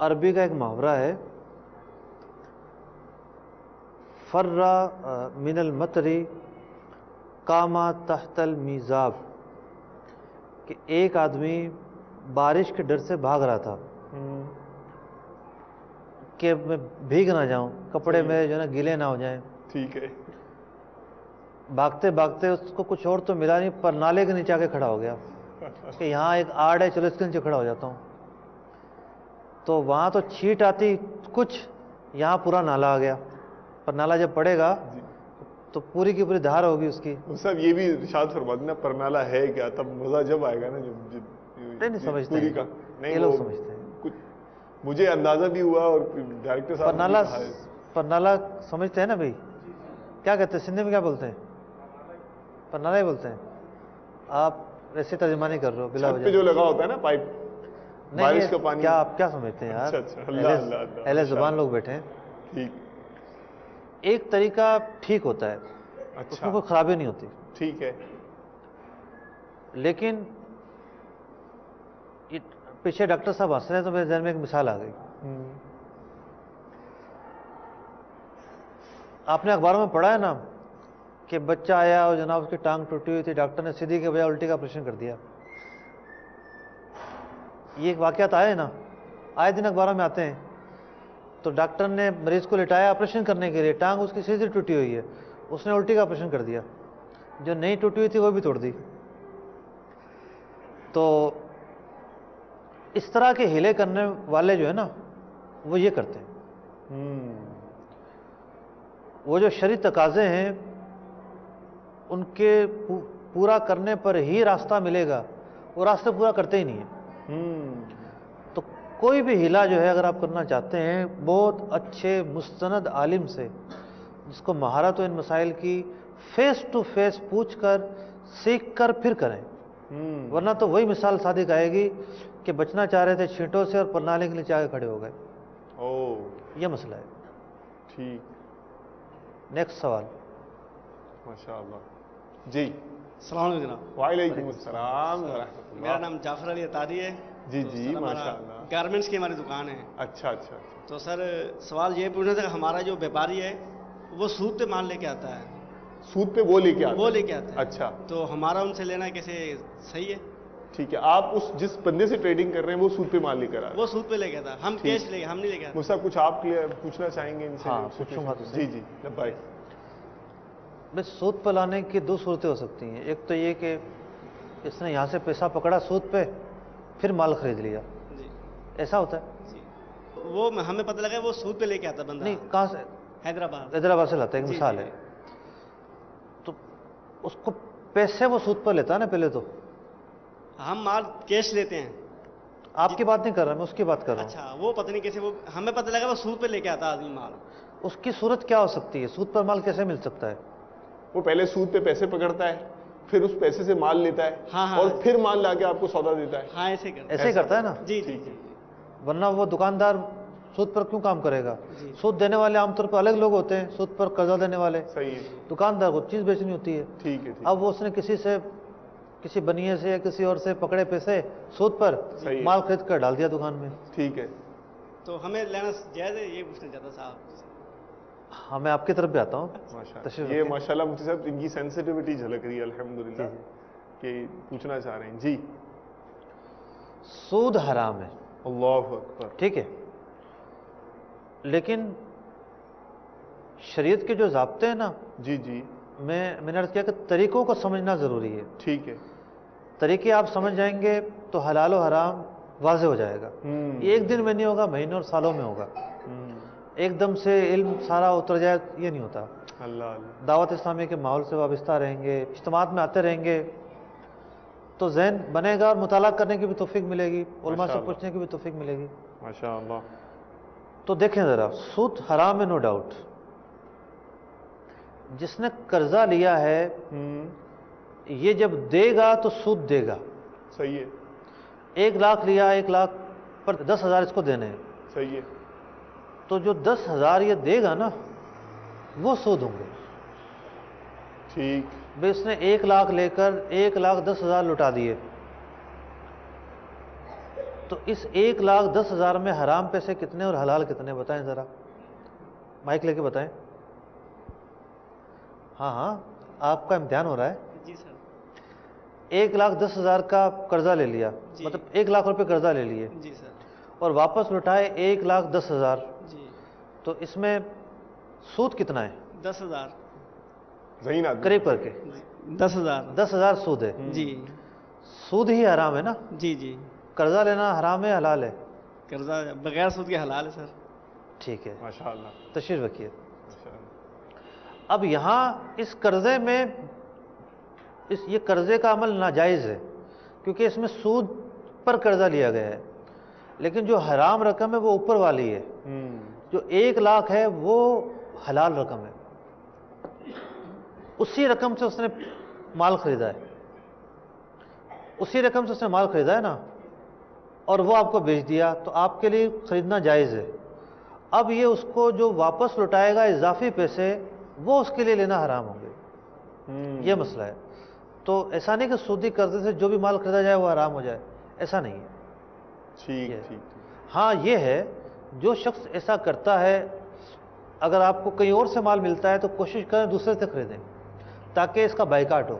عربی کا ایک محاورہ ہے، فرّا من المطری کاما تحت المیزاب، کہ ایک آدمی بارش کے ڈر سے بھاگ رہا تھا کہ میں بھیگ نہ جاؤں، کپڑے میرے جو ہے نا گیلے نہ ہو جائیں. ٹھیک ہے. بھاگتے بھاگتے اس کو کچھ اور تو ملا نہیں، پر نالے کے نیچے آ کے کھڑا ہو گیا کہ یہاں ایک آڑ ہے، چلو اس کے نیچے کھڑا ہو جاتا ہوں. تو وہاں تو چھیٹ آتی کچھ، یہاں پورا نالا آ گیا، پر نالا جب پڑے گا تو پوری کی پوری دھار ہوگی اس کی. صاحب یہ بھی ارشاد فرما دینا پرنالا ہے کیا، تب مزہ جب آئے گا نا جب نہیں سمجھتے ہیں یہ لوگ سمجھتے ہیں. مجھے اندازہ بھی ہوا اور ڈائریکٹر صاحب پرنالا سمجھتے ہیں نا بھائی، کیا کہتے ہیں سندھی میں، کیا بولتے ہیں؟ پرنالا ہی بولتے ہیں. آپ ایسے ترجمہ نہیں کر رہے ہو بلا وجہ جو لگا ہوتا ہے نا پائپ بارش کا پانی. کیا آپ کیا سمجھتے ہیں یار، اہل زبان لوگ بیٹھے ہیں. ٹھیک. ایک طریقہ ٹھیک ہوتا ہے، اس میں کوئی خرابی نہیں ہوتی. ٹھیک ہے. لیکن پیچھے ڈاکٹر صاحب ہنس رہے ہیں تو میرے ذہن میں ایک مثال آ گئی. آپ نے اخباروں میں پڑھا ہے نا کہ بچہ آیا اور جناب اس کی ٹانگ ٹوٹی ہوئی تھی، ڈاکٹر نے سیدھی کے بجائے الٹی کا آپریشن کر دیا. یہ ایک واقعات آئے نا، آئے دن اخباروں میں آتے ہیں. تو ڈاکٹر نے مریض کو لٹایا آپریشن کرنے کے لیے، ٹانگ اس کی سیدھی ٹوٹی ہوئی ہے، اس نے الٹی کا آپریشن کر دیا، جو نہیں ٹوٹی ہوئی تھی وہ بھی توڑ دی. تو اس طرح کے ہیلے کرنے والے جو ہے نا وہ یہ کرتے ہیں. وہ جو شرعی تقاضے ہیں ان کے پورا کرنے پر ہی راستہ ملے گا، وہ راستہ پورا کرتے ہی نہیں ہیں. تو کوئی بھی ہیلا جو ہے اگر آپ کرنا چاہتے ہیں، بہت اچھے مستند عالم سے جس کو مہارت ہو ان مسائل کی، فیس ٹو فیس پوچھ کر سیکھ کر پھر کریں. ورنہ تو وہی مثال صادق آئے گی کہ بچنا چاہ رہے تھے چھینٹوں سے اور پرنالے کے نیچے آ کے کھڑے ہو گئے. یہ مسئلہ ہے. ٹھیک. نیکسٹ سوال. ماشاء اللہ. جی السلام علیکم جناب. وعلیکم السلام ورحمۃ اللہ. میرا نام جعفر علی اطاری ہے. جی جی ماشاء اللہ. گارمنٹس کی ہماری دکان ہے. اچھا اچھا. تو سر سوال یہ پوچھنا تھا کہ ہمارا جو بیپاری ہے وہ سود پہ مال لے کے آتا ہے. سود پہ وہ لے کے آتا ہے. اچھا. تو ہمارا ان سے لینا کیسے صحیح ہے؟ ٹھیک ہے. آپ اس جس بندے سے ٹریڈنگ کر رہے ہیں وہ سود پہ مال لے کر آ رہا ہے. وہ سود پہ لے کے آتا، ہم کیش لے گئے، ہم نہیں لے کے آتے. مجھ سے کچھ آپ پوچھنا چاہیں گے ان سے؟ ہاں پوچھوں گا. جی جی لبیک. بس سود پہ لانے کی دو صورتیں ہو سکتی ہیں. ایک تو یہ کہ اس نے یہاں سے پیسہ پکڑا سود پہ، پھر مال خرید لیا. جی ایسا ہوتا ہے. وہ ہمیں پتہ لگا وہ سود پہ لے کے آتا بندہ. نہیں کہاں سے؟ حیدرآباد سے لاتا ہے. ایک مثال ہے. تو اس کو پیسے وہ سود پر لیتا ہے نا پہلے. تو ہم مال کیش لیتے ہیں. آپ کی بات نہیں کر رہا میں، اس کی بات کر رہا ہوں. اچھا وہ پتہ نہیں کیسے، وہ ہمیں پتہ لگا وہ سود پہ لے کے آتا آدمی مال. اس کی صورت کیا ہو سکتی ہے؟ سود پر مال کیسے مل سکتا ہے؟ وہ پہلے سود پہ پیسے پکڑتا ہے، پھر اس پیسے سے مال لیتا ہے اور پھر مال لا کے آپ کو سودا دیتا ہے. ہاں ایسے ہی کرتا ہے نا. جی جی. ورنہ وہ دکاندار سود پر کیوں کام کرے گا؟ سود دینے والے عام طور پر الگ لوگ ہوتے ہیں، سود پر قرضہ دینے والے. صحیح ہے. دکاندار کو چیز بیچنی ہوتی ہے. ٹھیک ہے. اب وہ اس نے کسی بنیے سے یا کسی اور سے پکڑے پیسے سود پر، مال خرید کر ڈال دیا دکان میں. ٹھیک ہے. تو ہمیں لینا جائز ہے؟ یہ پوچھنا چاہتا صاحب. ہاں میں آپ کی طرف بھی آتا ہوں. یہ ماشاءاللہ مفتی صاحب ان کی سینسٹیوٹی جھلک رہی ہے الحمدللہ کہ پوچھنا چاہ رہے ہیں. جی سود حرام ہے. اللہ اکبر. ٹھیک ہے. لیکن شریعت کے جو ضابطے ہیں نا، جی جی میں نے عرض کیا کہ طریقوں کو سمجھنا ضروری ہے. ٹھیک ہے. طریقے آپ سمجھ جائیں گے تو حلال و حرام واضح ہو جائے گا. یہ ایک دن میں نہیں ہوگا، مہینوں اور سالوں میں ہوگا. ایک دم سے علم سارا اتر جائے یہ نہیں ہوتا. اللہ. دعوت اسلامی کے ماحول سے وابستہ رہیں گے، اجتماعات میں آتے رہیں گے تو ذہن بنے گا اور مطالعہ کرنے کی بھی توفیق ملے گی، علماء سے پوچھنے کی بھی توفیق ملے گی. ماشاءاللہ. تو دیکھیں ذرا، سود حرام ہے نو ڈاؤٹ. جس نے قرضہ لیا ہے یہ جب دے گا تو سود دے گا. صحیح ہے. 1 لاکھ لیا، 1 لاکھ پر 10,000 اس کو دینے ہیں. صحیح ہے. تو جو 10,000 یہ دے گا نا وہ سود ہوں گے. ٹھیک. بھئی اس نے 1,00,000 لے کر 1,10,000 لٹا دیے، تو اس 1,10,000 میں حرام پیسے کتنے اور حلال کتنے بتائیں ذرا، مائک لے کے بتائیں۔ ہاں ہاں آپ کا امتحان ہو رہا ہے۔ جی سر۔ 1,10,000 کا قرضہ لے لیا، مطلب 1,00,000 روپے قرضہ لے لیے جی سر۔ اور واپس لوٹائے 1,10,000، جی۔ تو اس میں سود کتنا ہے؟ 10,000 قریب کر کے 10,000 سود ہے۔ جی۔ سود ہی حرام ہے نا؟ جی جی۔ قرضہ لینا حرام ہے حلال ہے؟ قرضہ بغیر سود کے حلال ہے سر۔ ٹھیک ہے، ماشاءاللہ، تشریف رکھیے۔ اب یہاں اس قرضے میں یہ قرضے کا عمل ناجائز ہے کیونکہ اس میں سود پر قرضہ لیا گیا ہے، لیکن جو حرام رقم ہے وہ اوپر والی ہے، جو 1,00,000 ہے وہ حلال رقم ہے، اسی رقم سے اس نے مال خریدا ہے، اسی رقم سے اس نے مال خریدا ہے نا، اور وہ آپ کو بیچ دیا تو آپ کے لیے خریدنا جائز ہے۔ اب یہ اس کو جو واپس لوٹائے گا اضافی پیسے وہ اس کے لیے لینا حرام ہوں گے، یہ مسئلہ ہے۔ تو ایسا نہیں کہ سودی قرضے سے جو بھی مال خریدا جائے وہ حرام ہو جائے، ایسا نہیں ہے۔ ٹھیک۔ ہاں یہ ہے جو شخص ایسا کرتا ہے، اگر آپ کو کہیں اور سے مال ملتا ہے تو کوشش کریں دوسرے سے خریدیں تاکہ اس کا بائیکاٹ ہو،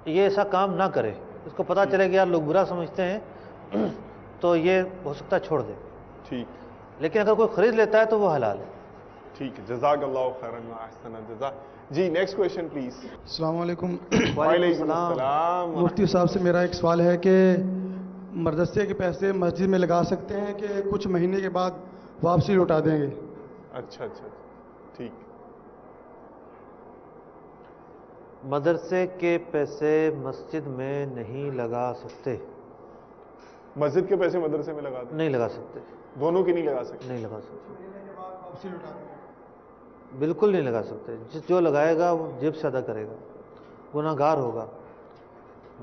یہ ایسا کام نہ کرے، اس کو پتہ چلے کہ یار لوگ برا سمجھتے ہیں تو یہ ہو سکتا ہے چھوڑ دے، ٹھیک، لیکن اگر کوئی خرید لیتا ہے تو وہ حلال ہے۔ ٹھیک ہے، جزاک اللہ خیرن و احسن الجزا۔ جی نیکسٹ کویشچن پلیز۔ السلام علیکم۔ وعلیکم السلام۔ مفتی صاحب سے میرا ایک سوال ہے کہ مدرسے کے پیسے مسجد میں لگا سکتے ہیں کہ کچھ مہینے کے بعد واپسی لوٹا دیں گے؟ اچھا، ٹھیک۔ مدرسے کے پیسے مسجد میں نہیں لگا سکتے۔ مسجد کے پیسے مدرسے میں لگا دیں؟ نہیں لگا سکتے، دونوں کے نہیں لگا سکتے؟ نہیں لگا سکتے، بالکل نہیں لگا سکتے۔ جو لگائے گا وہ جیب سے ادا کرے گا، گناہ گار ہوگا۔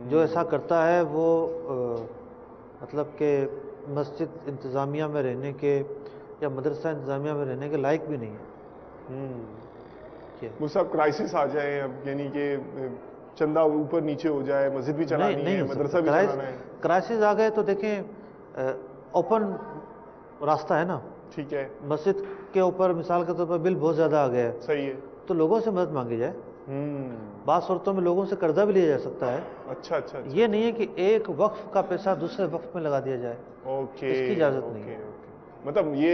جو ایسا کرتا ہے وہ مطلب کہ مسجد انتظامیہ میں رہنے کے یا مدرسہ انتظامیہ میں رہنے کے لائق بھی نہیں ہے۔ وہ سب کرائسس آ جائے اب، یعنی کہ چندہ اوپر نیچے ہو جائے، مسجد بھی چلانی ہے، مدرسہ بھی چلانا ہے، کرائسس آ گئے تو دیکھیں اوپن راستہ ہے نا، ٹھیک ہے، مسجد کے اوپر مثال کے طور پر بل بہت زیادہ آ گیا ہے، صحیح ہے، تو لوگوں سے مدد مانگی جائے۔ بعض صورتوں میں لوگوں سے قرضہ بھی لیا جا سکتا ہے۔ اچھا، یہ نہیں ہے کہ ایک وقف کا پیسہ دوسرے وقف میں لگا دیا جائے، اس کی اجازت نہیں ہے۔ مطلب یہ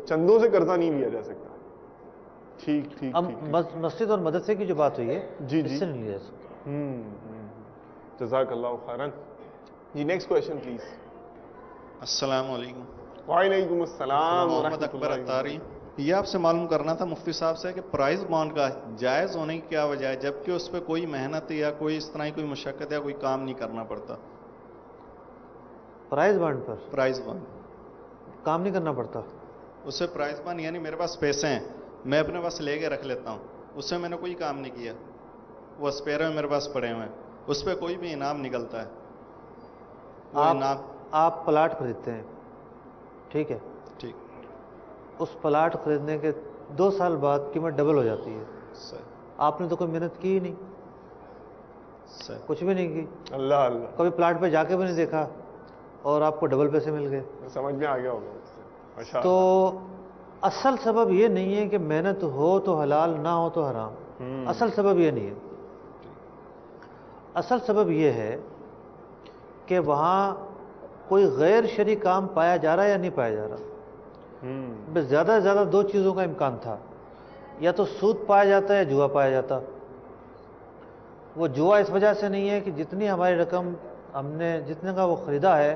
چندوں سے قرضہ نہیں لیا جا سکتا۔ ٹھیک۔ اب مسجد اور مدرسے کی جو بات ہوئی ہے اس سے نہیں لیا جا سکتا۔ جزاک اللہ خیرن۔ جی نیکسٹ کویشچن پلیز۔ السلام علیکم۔ وعلیکم السلام محمد اکبر اتاری۔ یہ آپ سے معلوم کرنا تھا مفتی صاحب سے کہ پرائز بانڈ کا جائز ہونے کی کیا وجہ ہے جبکہ اس پہ کوئی محنت یا کوئی اس طرح کی کوئی مشقت یا کوئی کام نہیں کرنا پڑتا؟ پرائز بانڈ پر پرائز بانڈ کام نہیں کرنا پڑتا؟ اس سے پرائز بانڈ یعنی میرے پاس پیسے ہیں، میں اپنے پاس لے کے رکھ لیتا ہوں، اس سے میں نے کوئی کام نہیں کیا، وہ اسپیئر میں میرے پاس پڑے ہوئے ہیں، اس پہ کوئی بھی انعام نکلتا ہے۔ آپ پلاٹ خریدتے ہیں، ٹھیک ہے، ٹھیک، اس پلاٹ خریدنے کے 2 سال بعد قیمت ڈبل ہو جاتی ہے، آپ نے تو کوئی محنت کی ہی نہیں، کچھ بھی نہیں کی، اللہ کبھی پلاٹ پہ جا کے بھی نہیں دیکھا اور آپ کو ڈبل پیسے مل گئے، سمجھ میں آ گیا ہوگا۔ تو اصل سبب یہ نہیں ہے کہ محنت ہو تو حلال، نہ ہو تو حرام، اصل سبب یہ نہیں ہے، اصل سبب یہ ہے کہ وہاں کوئی غیر شرعی کام پایا جا رہا ہے یا نہیں پایا جا رہا۔ بس زیادہ سے زیادہ 2 چیزوں کا امکان تھا، یا تو سود پایا جاتا ہے یا جوا پایا جاتا۔ وہ جوا اس وجہ سے نہیں ہے کہ جتنی ہماری رقم ہم نے جتنے کا وہ خریدا ہے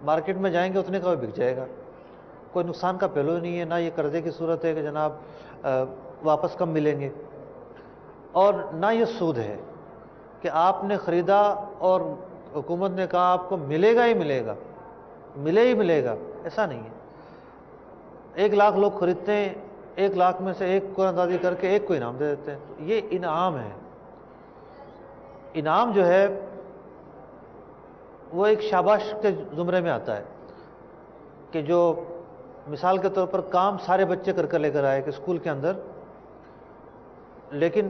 مارکیٹ میں جائیں گے اتنے کا وہ بک جائے گا، کوئی نقصان کا پہلو نہیں ہے، نہ یہ قرضے کی صورت ہے کہ جناب واپس کم ملیں گے، اور نہ یہ سود ہے کہ آپ نے خریدا اور حکومت نے کہا آپ کو ملے گا ہی ملے گا، ملے ہی ملے گا، ایسا نہیں ہے۔ 1,00,000 لوگ خریدتے ہیں، 1,00,000 میں سے 1 کو اندازی کر کے 1 کو انعام دے دیتے ہیں، یہ انعام ہے۔ انعام جو ہے وہ ایک شاباش کے زمرے میں آتا ہے کہ جو مثال کے طور پر کام سارے بچے کر لے کر آئے کہ اسکول کے اندر، لیکن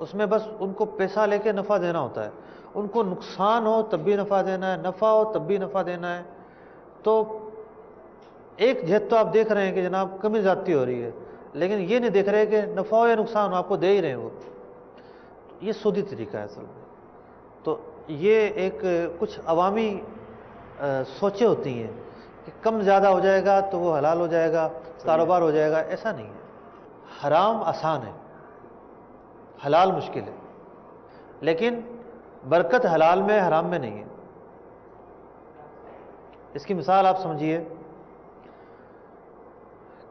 اس میں بس ان کو پیسہ لے کے نفع دینا ہوتا ہے. ان کو نقصان ہو تب بھی نفع دینا ہے, نفع ہو تب بھی نفع دینا ہے. تو ایک جہت تو آپ دیکھ رہے ہیں کہ جناب کمی زیادتی ہو رہی ہے, لیکن یہ نہیں دیکھ رہے کہ نفع ہو یا نقصان ہو آپ کو دے ہی رہے ہیں وہ. یہ سودی طریقہ ہے اصل میں. تو یہ ایک کچھ عوامی سوچیں ہوتی ہیں کہ کم زیادہ ہو جائے گا تو وہ حلال ہو جائے گا, کاروبار ہو جائے گا. ایسا نہیں ہے. حرام آسان ہے, حلال مشکل ہے, لیکن برکت حلال میں حرام میں نہیں ہے. اس کی مثال آپ سمجھیے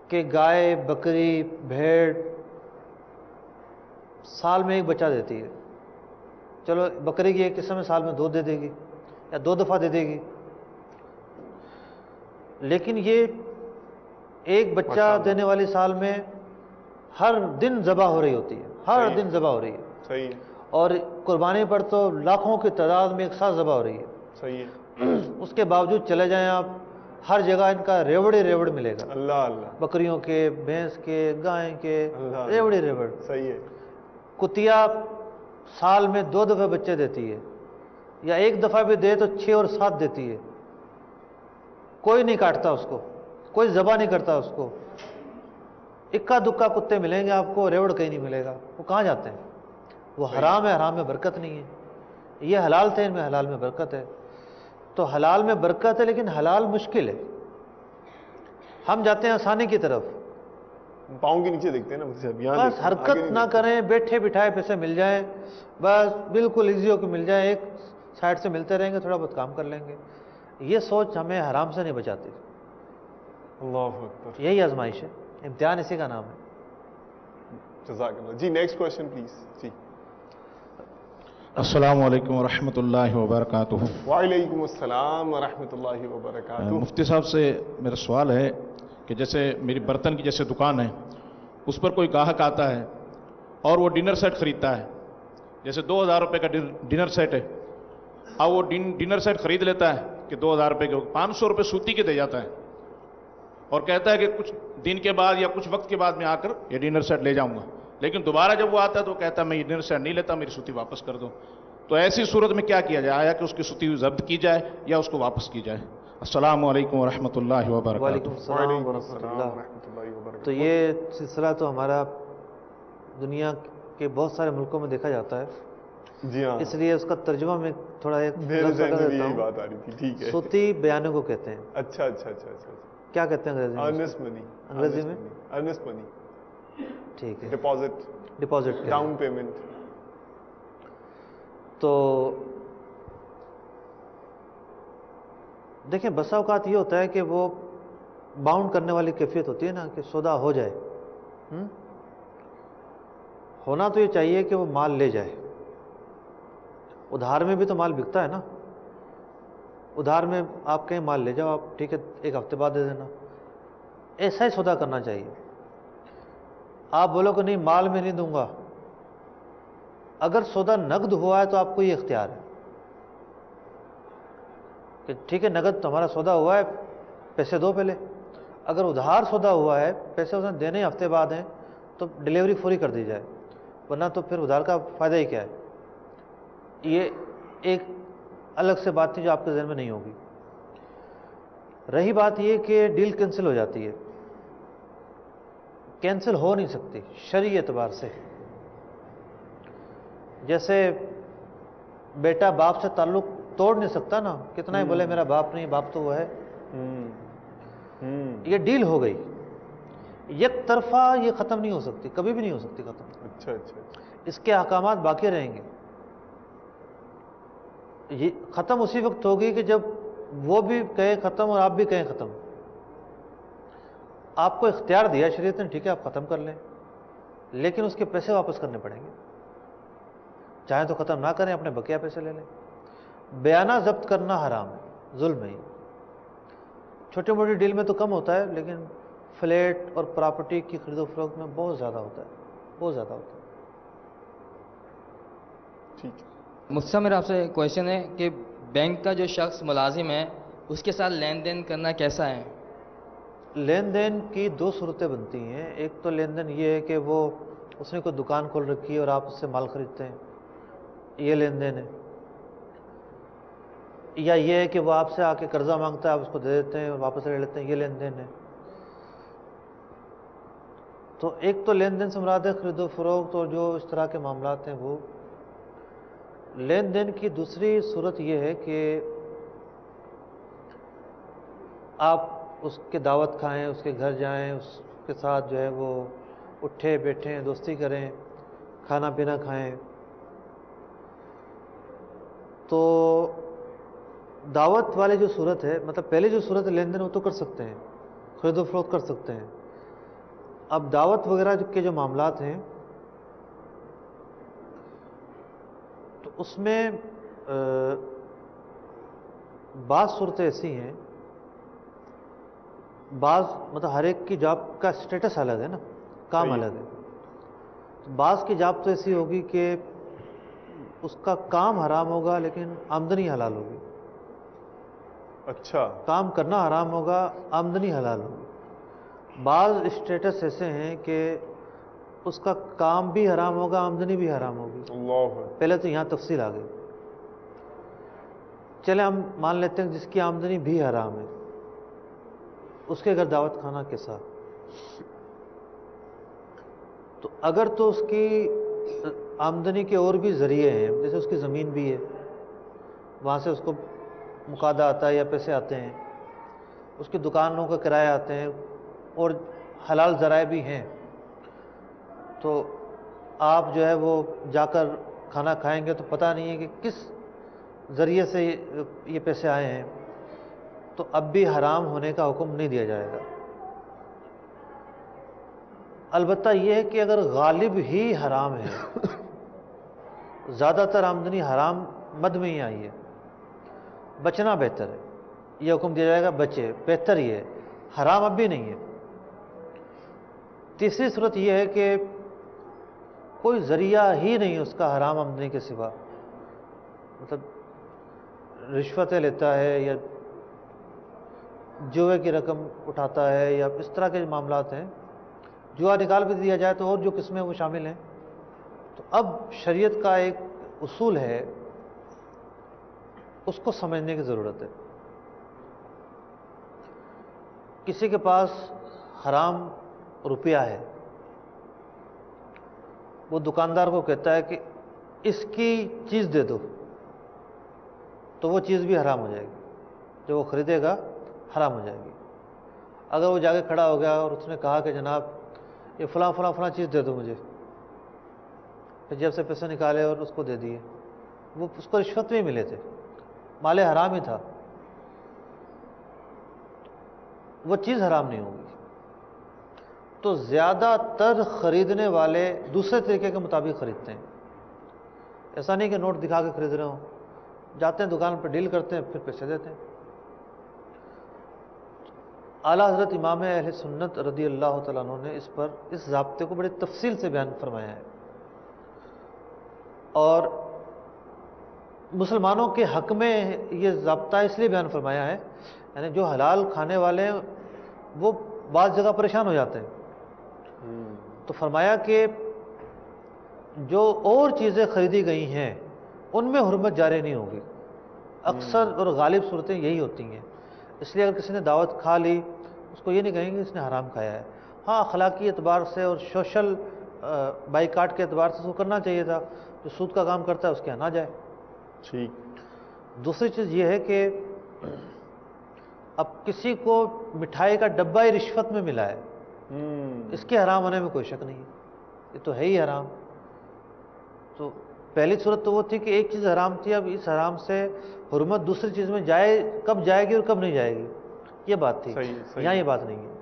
کہ گائے, بکری, بھیڑ سال میں ایک بچہ دیتی ہے. چلو بکری کی ایک قسم ہے سال میں 2 دے دے گی یا 2 دفعہ دے دے گی, لیکن یہ ایک بچہ دینے والی سال میں ہر دن ذبح ہو رہی ہوتی ہے, ہر دن ذبح ہو رہی ہے. صحیح. اور قربانی پر تو لاکھوں کی تعداد میں ایک ساتھ ذبح ہو رہی ہے. صحیح. اس کے باوجود چلے جائیں آپ, ہر جگہ ان کا ریوڑ ملے گا. اللہ اللہ. بکریوں کے, بھینس کے, گائے کے, ریوڑ. صحیح ہے. کتیا سال میں 2 دفعہ بچے دیتی ہے, یا ایک دفعہ بھی دے تو 6 اور 7 دیتی ہے. کوئی نہیں کاٹتا اس کو, کوئی ذبح نہیں کرتا اس کو. اکا دکا کتے ملیں گے آپ کو, ریوڑ کہیں نہیں ملے گا. وہ کہاں جاتے ہیں؟ وہ حرام ہے, حرام میں برکت نہیں ہے. یہ حلال تھے, ان میں حلال میں برکت ہے. تو حلال میں برکت ہے لیکن حلال مشکل ہے. ہم جاتے ہیں آسانی کی طرف, پاؤں کے نیچے دیکھتے ہیں نا, بس حرکت نہ کریں, بیٹھے بٹھائے پیسے مل جائیں, بس بالکل ایزی ہو کے مل جائیں, ایک سائڈ سے ملتے رہیں گے, تھوڑا بہت کام کر لیں گے. یہ سوچ ہمیں حرام سے نہیں بچاتی. اللہ اکبر. یہی آزمائش ہے, امتحان اسی کا نام ہے. جزاک اللہ. جی نیکسٹ کوشچن پلیز. جی السلام علیکم ورحمۃ اللہ وبرکاتہ. وعلیکم السلام ورحمۃ اللہ وبرکاتہ. مفتی صاحب سے میرا سوال ہے کہ جیسے میری برتن کی جیسے دکان ہے, اس پر کوئی گاہک آتا ہے اور وہ ڈنر سیٹ خریدتا ہے, جیسے 2000 روپے کا ڈنر سیٹ ہے, اب وہ ڈنر سیٹ خرید لیتا ہے کہ 2000 روپے کے, 500 روپے سوتی کے دے جاتا ہے اور کہتا ہے کہ کچھ دن کے بعد یا کچھ وقت کے بعد میں آ کر یہ ڈنر سیٹ لے جاؤں گا. لیکن دوبارہ جب وہ آتا ہے تو کہتا ہے میں یہ ڈنر سیٹ نہیں لیتا, میری سوتی واپس کر دو. تو ایسی صورت میں کیا کیا جائے؟ آیا کہ اس کی سوتی ضبط کی جائے یا اس کو واپس کی جائے؟ السلام علیکم ورحمۃ اللہ وبرکاتہ. وعلیکم السلام ورحمۃ اللہ. تو یہ سلسلہ تو ہمارا دنیا کے بہت سارے ملکوں میں دیکھا جاتا ہے. جی ہاں, اس لیے اس کا ترجمہ میں تھوڑا ایک بات آ رہی تھی. ٹھیک ہے. سوتی بیانوں کو کہتے ہیں. اچھا اچھا اچھا اچھا. کیا کہتے ہیں انگریزی میں؟ ارنسٹ منی. انگریزی میں ارنسٹ منی. ٹھیک ہے. Deposit down payment. تو دیکھیں بسا اوقات یہ ہوتا ہے کہ وہ باؤنڈ کرنے والی کیفیت ہوتی ہے نا, کہ سودا ہو جائے. ہونا تو یہ چاہیے کہ وہ مال لے جائے. ادھار میں بھی تو مال بکتا ہے نا. ادھار میں آپ کہیں مال لے جاؤ, آپ ٹھیک ہے 1 ہفتے بعد دے دینا, ایسا ہی سودا کرنا چاہیے. آپ بولو کہ نہیں مال میں نہیں دوں گا, اگر سودا نقد ہوا ہے تو آپ کو یہ اختیار ہے کہ ٹھیک ہے نقد تمہارا سودا ہوا ہے, پیسے دو پہلے. اگر ادھار سودا ہوا ہے, پیسے اس نے دینے ہفتے بعد ہیں, تو ڈیلیوری فوری کر دی جائے, ورنہ تو پھر ادھار کا فائدہ ہی کیا ہے. یہ ایک الگ سے بات تھی جو آپ کے ذہن میں نہیں ہوگی. رہی بات یہ کہ ڈیل کینسل ہو جاتی ہے. کینسل ہو نہیں سکتی شرعی اعتبار سے. جیسے بیٹا باپ سے تعلق توڑ نہیں سکتا نا, کتنا ہی بولے میرا باپ نہیں, باپ تو وہ ہے. یہ ڈیل ہو گئی, یک طرفہ یہ ختم نہیں ہو سکتی, کبھی بھی نہیں ہو سکتی ختم. اچھا اچھا. اس کے احکامات باقی رہیں گے. یہ ختم اسی وقت ہوگی کہ جب وہ بھی کہیں ختم اور آپ بھی کہیں ختم. آپ کو اختیار دیا شریعت نے, ٹھیک ہے آپ ختم کر لیں, لیکن اس کے پیسے واپس کرنے پڑیں گے. چاہیں تو ختم نہ کریں, اپنے بقیہ پیسے لے لیں. بیانہ ضبط کرنا حرام ہے, ظلم ہے. چھوٹی موٹی ڈیل میں تو کم ہوتا ہے, لیکن فلیٹ اور پراپرٹی کی خرید و فروخت میں بہت زیادہ ہوتا ہے, بہت زیادہ ہوتا ہے. ٹھیک ہے. مفتی صاحب میرا آپ سے کویشچن ہے کہ بینک کا جو شخص ملازم ہے اس کے ساتھ لین دین کرنا کیسا ہے؟ لین دین کی 2 صورتیں بنتی ہیں. ایک تو لین دین یہ ہے کہ وہ اس نے کوئی دکان کھول رکھی ہے اور آپ اس سے مال خریدتے ہیں، یہ لین دین ہے؟ یا یہ ہے کہ وہ آپ سے آ کے قرضہ مانگتا ہے، آپ اس کو دے دیتے ہیں اور واپس لے لیتے ہیں، یہ لین دین ہے؟ تو ایک تو لین دین سے مراد ہے خرید و فروخت اور جو اس طرح کے معاملات ہیں وہ لین دین کی دوسری صورت یہ ہے کہ آپ اس کے دعوت کھائیں، اس کے گھر جائیں، اس کے ساتھ جو ہے وہ اٹھے بیٹھیں، دوستی کریں، کھانا پینا کھائیں. تو دعوت والی جو صورت ہے، مطلب پہلے جو صورت ہے لین دین وہ تو کر سکتے ہیں، خرید و فروخت کر سکتے ہیں. اب دعوت وغیرہ کے جو معاملات ہیں تو اس میں بعض صورتیں ایسی ہیں، بعض مطلب ہر ایک کی جاب کا سٹیٹس الگ ہے نا، کام الگ ہے. تو بعض کی جاب تو ایسی ہوگی کہ اس کا کام حرام ہوگا لیکن آمدنی حلال ہوگی. اچھا، کام کرنا حرام ہوگا، آمدنی حلال ہوگی. بعض اسٹیٹس ایسے ہیں کہ اس کا کام بھی حرام ہوگا، آمدنی بھی حرام ہوگی. پہلے تو یہاں تفصیل آ گئی. چلے ہم مان لیتے ہیں جس کی آمدنی بھی حرام ہے، اس کے گھر دعوت کھانا کیسا؟ تو اگر تو اس کی آمدنی کے اور بھی ذریعے ہیں، جیسے اس کی زمین بھی ہے، وہاں سے اس کو مقادہ آتا ہے یا پیسے آتے ہیں، اس کی دکانوں کا کرایہ آتے ہیں اور حلال ذرائع بھی ہیں، تو آپ جو ہے وہ جا کر کھانا کھائیں گے تو پتہ نہیں ہے کہ کس ذریعے سے یہ پیسے آئے ہیں، تو اب بھی حرام ہونے کا حکم نہیں دیا جائے گا. البتہ یہ ہے کہ اگر غالب ہی حرام ہے، زیادہ تر آمدنی حرام مد میں ہی آئی ہے، بچنا بہتر ہے، یہ حکم دیا جائے گا بچے، بہتر ہی ہے، حرام اب بھی نہیں ہے. تیسری صورت یہ ہے کہ کوئی ذریعہ ہی نہیں اس کا حرام آمدنی کے سوا، مطلب رشوتیں لیتا ہے یا جوے کی رقم اٹھاتا ہے یا اس طرح کے معاملات ہیں، جوا نکال بھی دیا جائے تو اور جو قسمیں وہ شامل ہیں. تو اب شریعت کا ایک اصول ہے، اس کو سمجھنے کی ضرورت ہے. کسی کے پاس حرام روپیہ ہے، وہ دکاندار کو کہتا ہے کہ اس کی چیز دے دو، تو وہ چیز بھی حرام ہو جائے گی، جو وہ خریدے گا حرام ہو جائے گی. اگر وہ جا کے کھڑا ہو گیا اور اس نے کہا کہ جناب یہ فلاں فلاں فلاں چیز دے دو مجھے، پھر جب سے پیسے نکالے اور اس کو دے دیے، وہ اس کو رشوت میں ملے تھے، مال حرام ہی تھا، وہ چیز حرام نہیں ہوگی. تو زیادہ تر خریدنے والے دوسرے طریقے کے مطابق خریدتے ہیں. ایسا نہیں کہ نوٹ دکھا کے خرید رہے ہوں، جاتے ہیں دکان پر ڈیل کرتے ہیں پھر پیسے دیتے ہیں. اعلیٰ حضرت امام اہل سنت رضی اللہ تعالیٰ عنہ نے اس پر اس ضابطے کو بڑی تفصیل سے بیان فرمایا ہے، اور مسلمانوں کے حق میں یہ ضابطہ اس لیے بیان فرمایا ہے، یعنی جو حلال کھانے والے ہیں وہ بعض جگہ پریشان ہو جاتے ہیں. تو فرمایا کہ جو اور چیزیں خریدی گئی ہیں ان میں حرمت جاری نہیں ہوگی. اکثر اور غالب صورتیں یہی ہوتی ہیں. اس لیے اگر کسی نے دعوت کھا لی اس کو یہ نہیں کہیں گے اس نے حرام کھایا ہے. ہاں اخلاقی اعتبار سے اور سوشل بائیکاٹ کے اعتبار سے اس کو کرنا چاہیے تھا، جو سود کا کام کرتا ہے اس کے یہاں نہ جائے. ٹھیک. دوسری چیز یہ ہے کہ اب کسی کو مٹھائی کا ڈبہ ہی رشوت میں ملا ہے، اس کے حرام ہونے میں کوئی شک نہیں ہے، یہ تو ہے ہی حرام. تو پہلی صورت تو وہ تھی کہ ایک چیز حرام تھی، اب اس حرام سے حرمت دوسری چیز میں کب جائے گی اور کب نہیں جائے گی، یہ بات تھی. یہاں یہ بات نہیں ہے.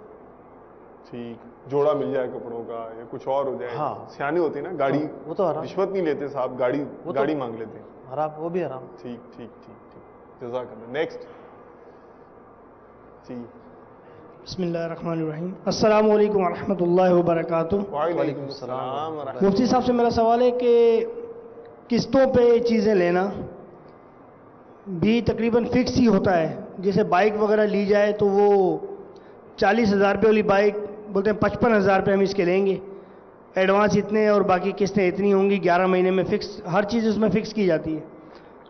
ٹھیک. جوڑا مل جائے کپڑوں کا یا کچھ اور ہو جائے. ہاں سیانی ہوتی نا گاڑی، وہ تو حرام، رشوت نہیں لیتے صاحب، گاڑی مانگ لیتے، حرام، وہ بھی حرام. ٹھیک ٹھیک ٹھیک ٹھیک، جزاک اللہ. نیکسٹ. جی بسم اللہ الرحمن الرحیم. السلام علیکم ورحمۃ اللہ وبرکاتہ. وعلیکم السلام. مفتی صاحب سے میرا سوال ہے کہ قسطوں پہ چیزیں لینا بھی تقریباً فکس ہی ہوتا ہے. جیسے بائک وغیرہ لی جائے تو وہ 40,000 روپے والی بائک بولتے ہیں 55,000 روپے ہم اس کے لیں گے. ایڈوانس اتنے اور باقی قسطیں اتنی ہوں گی, 11 مہینے میں فکس, ہر چیز اس میں فکس کی جاتی ہے,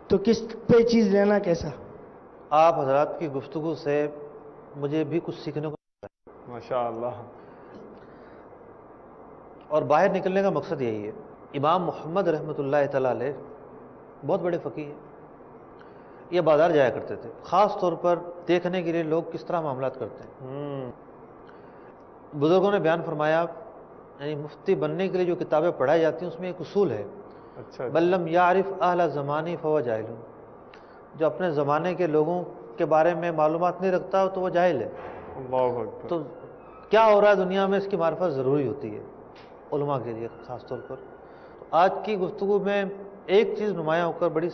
تو قسط پہ چیز لینا کیسا؟ آپ حضرات کی گفتگو سے مجھے بھی کچھ سیکھنے کو ملا ہے ماشاءاللہ. اور باہر نکلنے کا مقصد یہی ہے. امام محمد رحمۃ اللہ تعالیٰ علیہ بہت بڑے فقیہ ہیں. یہ بازار جایا کرتے تھے خاص طور پر دیکھنے کے لیے لوگ کس طرح معاملات کرتے ہیں. بزرگوں نے بیان فرمایا, یعنی مفتی بننے کے لیے جو کتابیں پڑھائی جاتی ہیں اس میں ایک اصول ہے, اچھا بل لم یعرف اہل زمانی فہو جاہل. جو اپنے زمانے کے لوگوں کے بارے میں معلومات نہیں رکھتا تو وہ جاہل ہے. اللہ اکبر. تو کیا ہو رہا ہے دنیا میں, اس کی معرفت ضروری ہوتی ہے علماء کے لیے خاص طور پر. آج کی گفتگو میں ایک چیز نمایاں ہو کر بڑی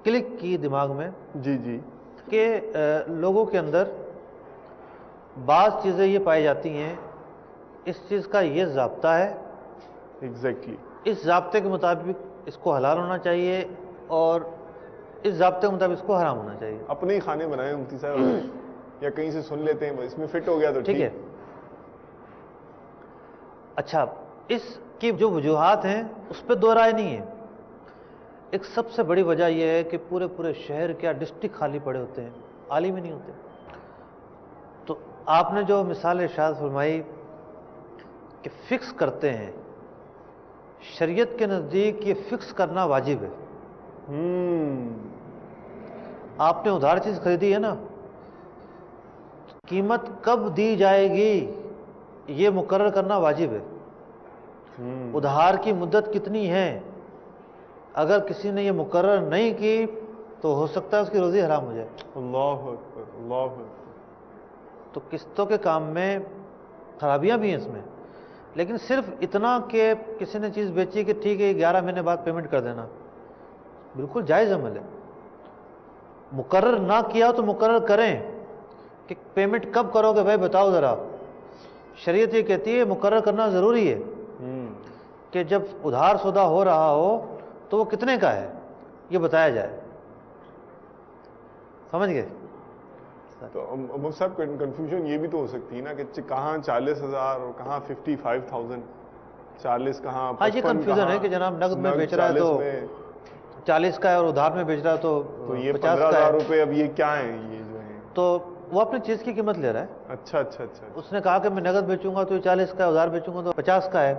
کلک کی دماغ میں, جی جی, کہ لوگوں کے اندر بعض چیزیں یہ پائی جاتی ہیں, اس چیز کا یہ ضابطہ ہے, ایگزیکٹلی اس ضابطے کے مطابق اس کو حلال ہونا چاہیے اور اس ضابطے کے مطابق اس کو حرام ہونا چاہیے. اپنے ہی کھانے بنائے مفتی صاحب, یا کہیں سے سن لیتے ہیں اس میں فٹ ہو گیا تو ٹھیک ہے. اچھا, اس کی جو وجوہات ہیں اس پہ دو رائے نہیں ہے. ایک سب سے بڑی وجہ یہ ہے کہ پورے شہر کیا ڈسٹرکٹ خالی پڑے ہوتے ہیں, عالم ہی نہیں ہوتے. تو آپ نے جو مثال ارشاد فرمائی کہ فکس کرتے ہیں, شریعت کے نزدیک یہ فکس کرنا واجب ہے. آپ نے ادھار چیز خریدی ہے نا, قیمت کب دی جائے گی یہ مقرر کرنا واجب ہے. ادھار کی مدت کتنی ہے, اگر کسی نے یہ مقرر نہیں کی تو ہو سکتا ہے اس کی روزی حرام ہو جائے. اللہ اکبر, اللہ اکبر. تو قسطوں کے کام میں خرابیاں بھی ہیں اس میں, لیکن صرف اتنا کہ کسی نے چیز بیچی کہ ٹھیک ہے 11 مہینے بعد پیمنٹ کر دینا, بالکل جائز عمل ہے. مقرر نہ کیا تو مقرر کریں کہ پیمنٹ کب کرو گے بھائی بتاؤ ذرا. شریعت یہ کہتی ہے مقرر کرنا ضروری ہے کہ جب ادھار سودا ہو رہا ہو تو وہ کتنے کا ہے یہ بتایا جائے. سمجھ گئے؟ تو ابو صاحب کنفیوژن یہ بھی تو ہو سکتی ہے نا کہ کہاں 40,000 اور کہاں 55,000, 40 کہاں. ہاں یہ کنفیوژن ہے کہ جناب نقد میں بیچ رہا ہے تو 40 کا ہے اور ادھار میں بیچ رہا ہے تو 50 کا ہے. روپے اب یہ کیا ہیں یہ جو ہیں, تو وہ اپنی چیز کی قیمت لے رہا ہے. اچھا اچھا اچھا. اس نے کہا کہ میں نقد بیچوں گا تو 40 کا ہے, ادھار بیچوں گا تو 50 کا ہے.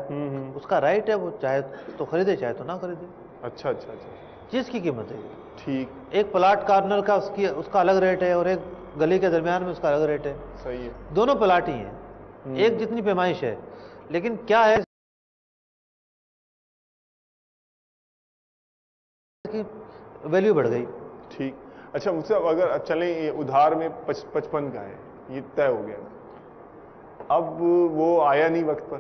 اس کا رائٹ ہے, وہ چاہے تو خریدے چاہے تو نہ خریدے. اچھا اچھا اچھا. چیز کی قیمت ہے. ٹھیک. ایک پلاٹ کارنر کا اس کا الگ ریٹ ہے اور ایک گلی کے درمیان میں اس کا الگ ریٹ ہے. صحیح ہے. دونوں پلاٹ ہی ہیں, ایک جتنی پیمائش ہے, لیکن کیا ہے ویلیو بڑھ گئی. ٹھیک. اچھا مجھ سے اگر چلیں یہ ادھار میں 55 کا ہے, یہ طے ہو گیا, اب وہ آیا نہیں وقت پر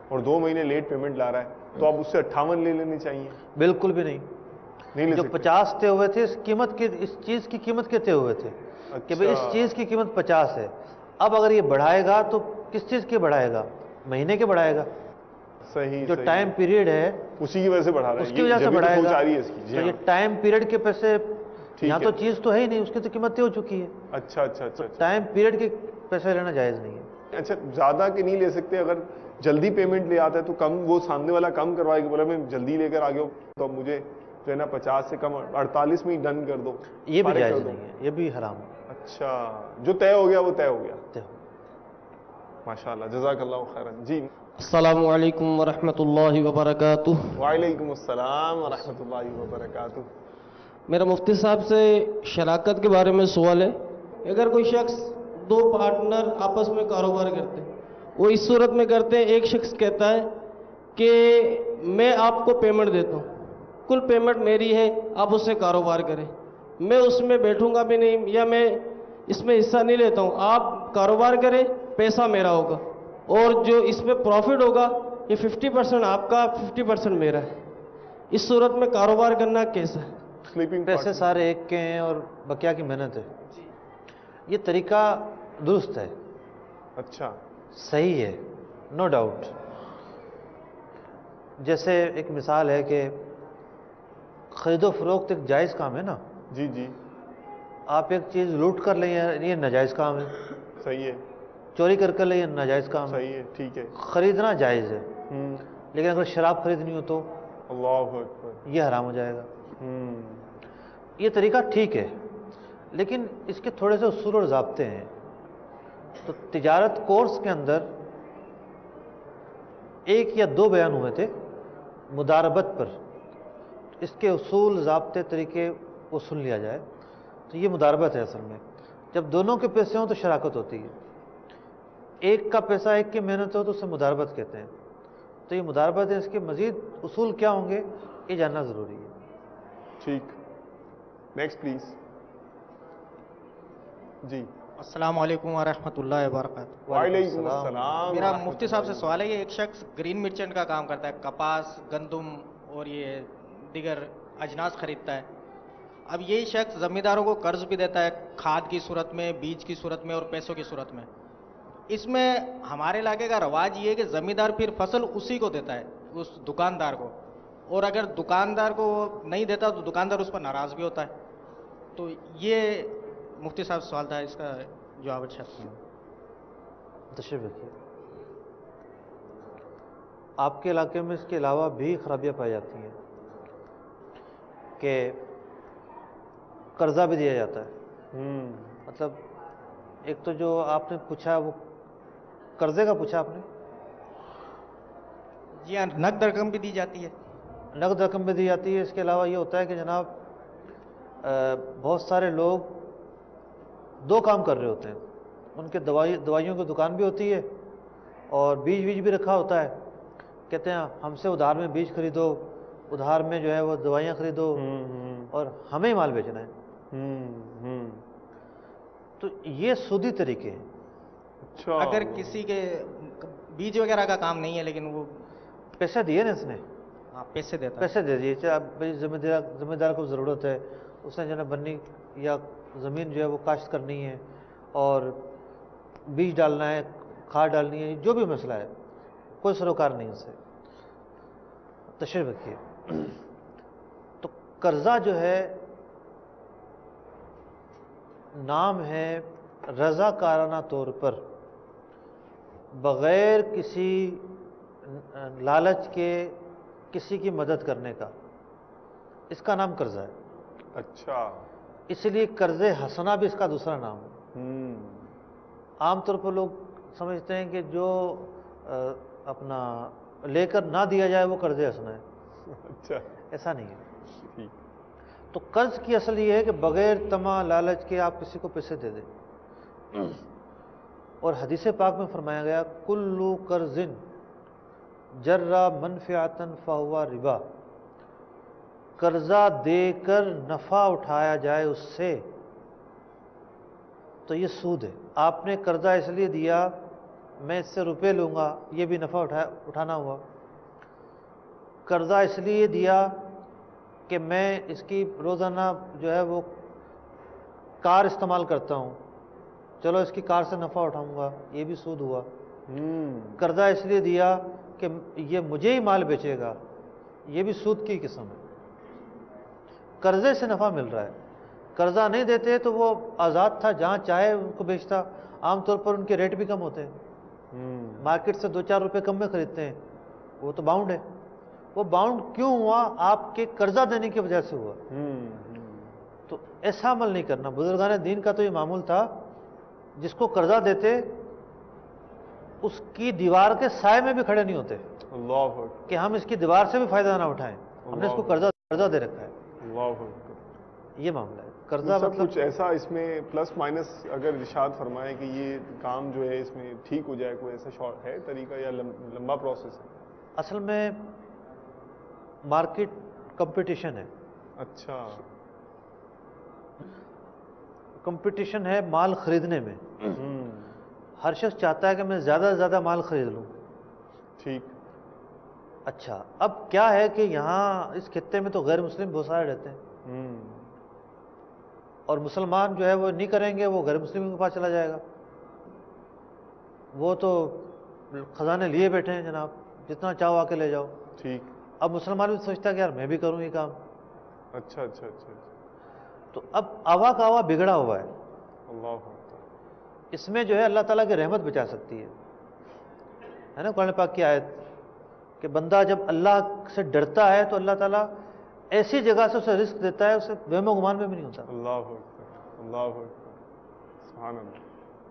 اور 2 مہینے لیٹ پیمنٹ لا رہا ہے, تو اب اس سے 58 لے لینی چاہیے؟ بالکل بھی نہیں. جو 50 طے ہوئے تھے اس چیز کی قیمت کے طے ہوئے تھے کہ بھئی اس چیز کی قیمت 50 ہے. اب اگر یہ بڑھائے گا تو کس چیز کی بڑھائے گا, مہینے کے بڑھائے گا. صحیح. جو ٹائم پیریڈ ہے اسی کی وجہ سے بڑھا رہا ہے, اس کی وجہ سے بڑھائے گا. تو یہ ٹائم پیریڈ کے پیسے, یہاں تو چیز تو ہے ہی نہیں, اس کی تو قیمت طے ہو چکی ہے. اچھا اچھا اچھا. ٹائم پیریڈ کے پیسے لینا جائز نہیں ہے. اچھا زیادہ کے نہیں لے سکتے, اگر جلدی پیمنٹ لے آتا ہے تو کم, وہ سامنے والا کم کروائے گا, بولا میں جلدی لے کر آ گیا تو اب مجھے جو ہے نا 50 سے کم 48 میں ہی ڈن کر دو, یہ بھی جائز نہیں ہے, یہ بھی حرام ہے. اچھا, جو طے ہو گیا وہ طے ہو گیا. ماشاءاللہ, جزاک اللہ خیرن. جی السلام علیکم ورحمۃ اللہ وبرکاتہ. وعلیکم السلام ورحمۃ اللہ وبرکاتہ. میرا مفتی صاحب سے شراکت کے بارے میں سوال ہے. اگر کوئی شخص 2 پارٹنر آپس میں کاروبار کرتے ہیں, وہ اس صورت میں کرتے ہیں, ایک شخص کہتا ہے کہ میں آپ کو پیمنٹ دیتا ہوں, کل پیمنٹ میری ہے, آپ اس سے کاروبار کریں, میں اس میں بیٹھوں گا بھی نہیں یا میں اس میں حصہ نہیں لیتا ہوں, آپ کاروبار کریں, پیسہ میرا ہوگا, اور جو اس میں پروفٹ ہوگا یہ 50% آپ کا 50% میرا ہے. اس صورت میں کاروبار کرنا کیسا ہے؟ پیسے سارے ایک کے ہیں اور بقیہ کی محنت ہے. یہ طریقہ درست ہے. اچھا, صحیح ہے, نو ڈاؤٹ. جیسے ایک مثال ہے کہ خرید و فروخت ایک جائز کام ہے نا. جی جی. آپ ایک چیز لوٹ کر لیں, یہ ناجائز کام ہے. صحیح ہے. چوری کر لیں, یہ ناجائز کام ہے. صحیح ہے. ٹھیک ہے. خریدنا جائز ہے. لیکن اگر شراب خریدنی ہو تو اللہ اکبر، یہ حرام ہو جائے گا۔ یہ طریقہ ٹھیک ہے، لیکن اس کے تھوڑے سے اصول اور ضابطے ہیں۔ تو تجارت کورس کے اندر ایک یا دو بیان ہوئے تھے مداربت پر، اس کے اصول ضابطے طریقے وہ سن لیا جائے تو یہ مداربت ہے۔ اصل میں جب دونوں کے پیسے ہوں تو شراکت ہوتی ہے، ایک کا پیسہ ایک کی محنت ہو تو اسے مداربت کہتے ہیں۔ تو یہ مداربت ہے، اس کے مزید اصول کیا ہوں گے یہ جاننا ضروری ہے۔ ٹھیک، نیکسٹ پلیز۔ جی السلام علیکم ورحمۃ اللہ وبرکاتہ۔ وعلیکم السلام۔ میرا مفتی صاحب سے سوال ہے، یہ ایک شخص گرین مرچنٹ کا کام کرتا ہے، کپاس، گندم اور یہ دیگر اجناس خریدتا ہے۔ اب یہی شخص زمینداروں کو قرض بھی دیتا ہے، کھاد کی صورت میں، بیج کی صورت میں اور پیسوں کی صورت میں۔ اس میں ہمارے علاقے کا رواج یہ ہے کہ زمیندار پھر فصل اسی کو دیتا ہے، اس دکاندار کو، اور اگر دکاندار کو نہیں دیتا تو دکاندار اس پر ناراض بھی ہوتا ہے۔ تو یہ مفتی صاحب سوال تھا، اس کا جواب اچھا تشریف رکھیے۔ آپ کے علاقے میں اس کے علاوہ بھی خرابیاں پائی جاتی ہیں کہ قرضہ بھی دیا جاتا ہے۔ مطلب ایک تو جو آپ نے پوچھا وہ قرضے کا پوچھا آپ نے؟ جی ہاں، نقد رقم بھی دی جاتی ہے۔ نقد رقم بھی دی جاتی ہے۔ اس کے علاوہ یہ ہوتا ہے کہ جناب بہت سارے لوگ دو کام کر رہے ہوتے ہیں، ان کے دوائیوں کی دکان بھی ہوتی ہے اور بیج بھی رکھا ہوتا ہے۔ کہتے ہیں ہم سے ادھار میں بیج خریدو، ادھار میں جو ہے وہ دوائیاں خریدو اور ہمیں مال بیچنا ہے۔ تو یہ سودی طریقے ہیں۔ اگر کسی کے بیج وغیرہ کا کام نہیں ہے لیکن وہ پیسے دیے نا اس نے، پیسے دیتا ہے، پیسے دے دیے، چاہے زمیندار کو ضرورت ہے، اس نے جو ہے بنی یا زمین جو ہے وہ کاشت کرنی ہے اور بیج ڈالنا ہے، کھاد ڈالنی ہے، جو بھی مسئلہ ہے، کوئی سروکار نہیں اس سے۔ تشریف رکھیے۔ تو قرضہ جو ہے نام ہے رضا کارانہ طور پر بغیر کسی لالچ کے کسی کی مدد کرنے کا، اس کا نام قرضہ ہے۔ اچھا، اس لیے قرض حسنہ بھی اس کا دوسرا نام ہے۔ عام طور پر لوگ سمجھتے ہیں کہ جو اپنا لے کر نہ دیا جائے وہ قرض حسنہ ہے۔ اچھا، ایسا نہیں ہے۔ تو قرض کی اصل یہ ہے کہ بغیر طمع لالچ کے آپ کسی کو پیسے دے دیں۔ اور حدیث پاک میں فرمایا گیا کلو قرض جرا منفعتن فہو ربا، قرضہ دے کر نفع اٹھایا جائے اس سے تو یہ سود ہے۔ آپ نے قرضہ اس لیے دیا میں اس سے روپے لوں گا، یہ بھی نفع اٹھانا ہوا۔ قرضہ اس لیے دیا کہ میں اس کی روزانہ جو ہے وہ کار استعمال کرتا ہوں، چلو اس کی کار سے نفع اٹھاؤں گا، یہ بھی سود ہوا۔ قرضہ اس لیے دیا کہ یہ مجھے ہی مال بیچے گا، یہ بھی سود کی قسم ہے۔ قرضے سے نفع مل رہا ہے، قرضہ نہیں دیتے تو وہ آزاد تھا، جہاں چاہے ان کو بیچتا۔ عام طور پر ان کے ریٹ بھی کم ہوتے ہیں، مارکیٹ سے 2-4 روپے کم میں خریدتے ہیں، وہ تو باؤنڈ ہے۔ وہ باؤنڈ کیوں ہوا؟ آپ کے قرضہ دینے کی وجہ سے ہوا۔ تو ایسا عمل نہیں کرنا۔ بزرگان دین کا تو یہ معمول تھا، جس کو قرضہ دیتے اس کی دیوار کے سائے میں بھی کھڑے نہیں ہوتے کہ ہم اس کی دیوار سے بھی فائدہ نہ اٹھائیں، ہم نے اس کو قرضہ دے رکھا ہے۔ یہ معاملہ ہے قرضہ۔ مطلب کچھ ایسا اس میں پلس مائنس اگر ارشاد فرمائے کہ یہ کام جو ہے اس میں ٹھیک ہو جائے، کوئی ایسا شارٹ ہے طریقہ یا لمبا پروسیس ہے؟ اصل میں مارکیٹ کمپٹیشن ہے۔ اچھا، کمپٹیشن ہے مال خریدنے میں۔ ہر شخص چاہتا ہے کہ میں زیادہ سے زیادہ مال خرید لوں۔ ٹھیک۔ اچھا، اب کیا ہے کہ یہاں اس خطے میں تو غیر مسلم بہت سارے رہتے ہیں، اور مسلمان جو ہے وہ نہیں کریں گے، وہ غیر مسلم کے پاس چلا جائے گا۔ وہ تو خزانے لیے بیٹھے ہیں جناب، جتنا چاہو آ کے لے جاؤ۔ ٹھیک۔ اب مسلمان بھی سوچتا ہے کہ یار میں بھی کروں یہ کام۔ اچھا اچھا اچھا۔ تو اب آوا کا آوا بگڑا ہوا ہے۔ اللہ، اس میں جو ہے اللہ تعالیٰ کی رحمت بچا سکتی ہے نا؟ قرآن پاک کی آیت کہ بندہ جب اللہ سے ڈرتا ہے تو اللہ تعالیٰ ایسی جگہ سے اسے رزق دیتا ہے، اسے وہم و گمان میں بھی نہیں ہوتا۔ اللہ اکبر، اللہ اکبر، سبحان اللہ۔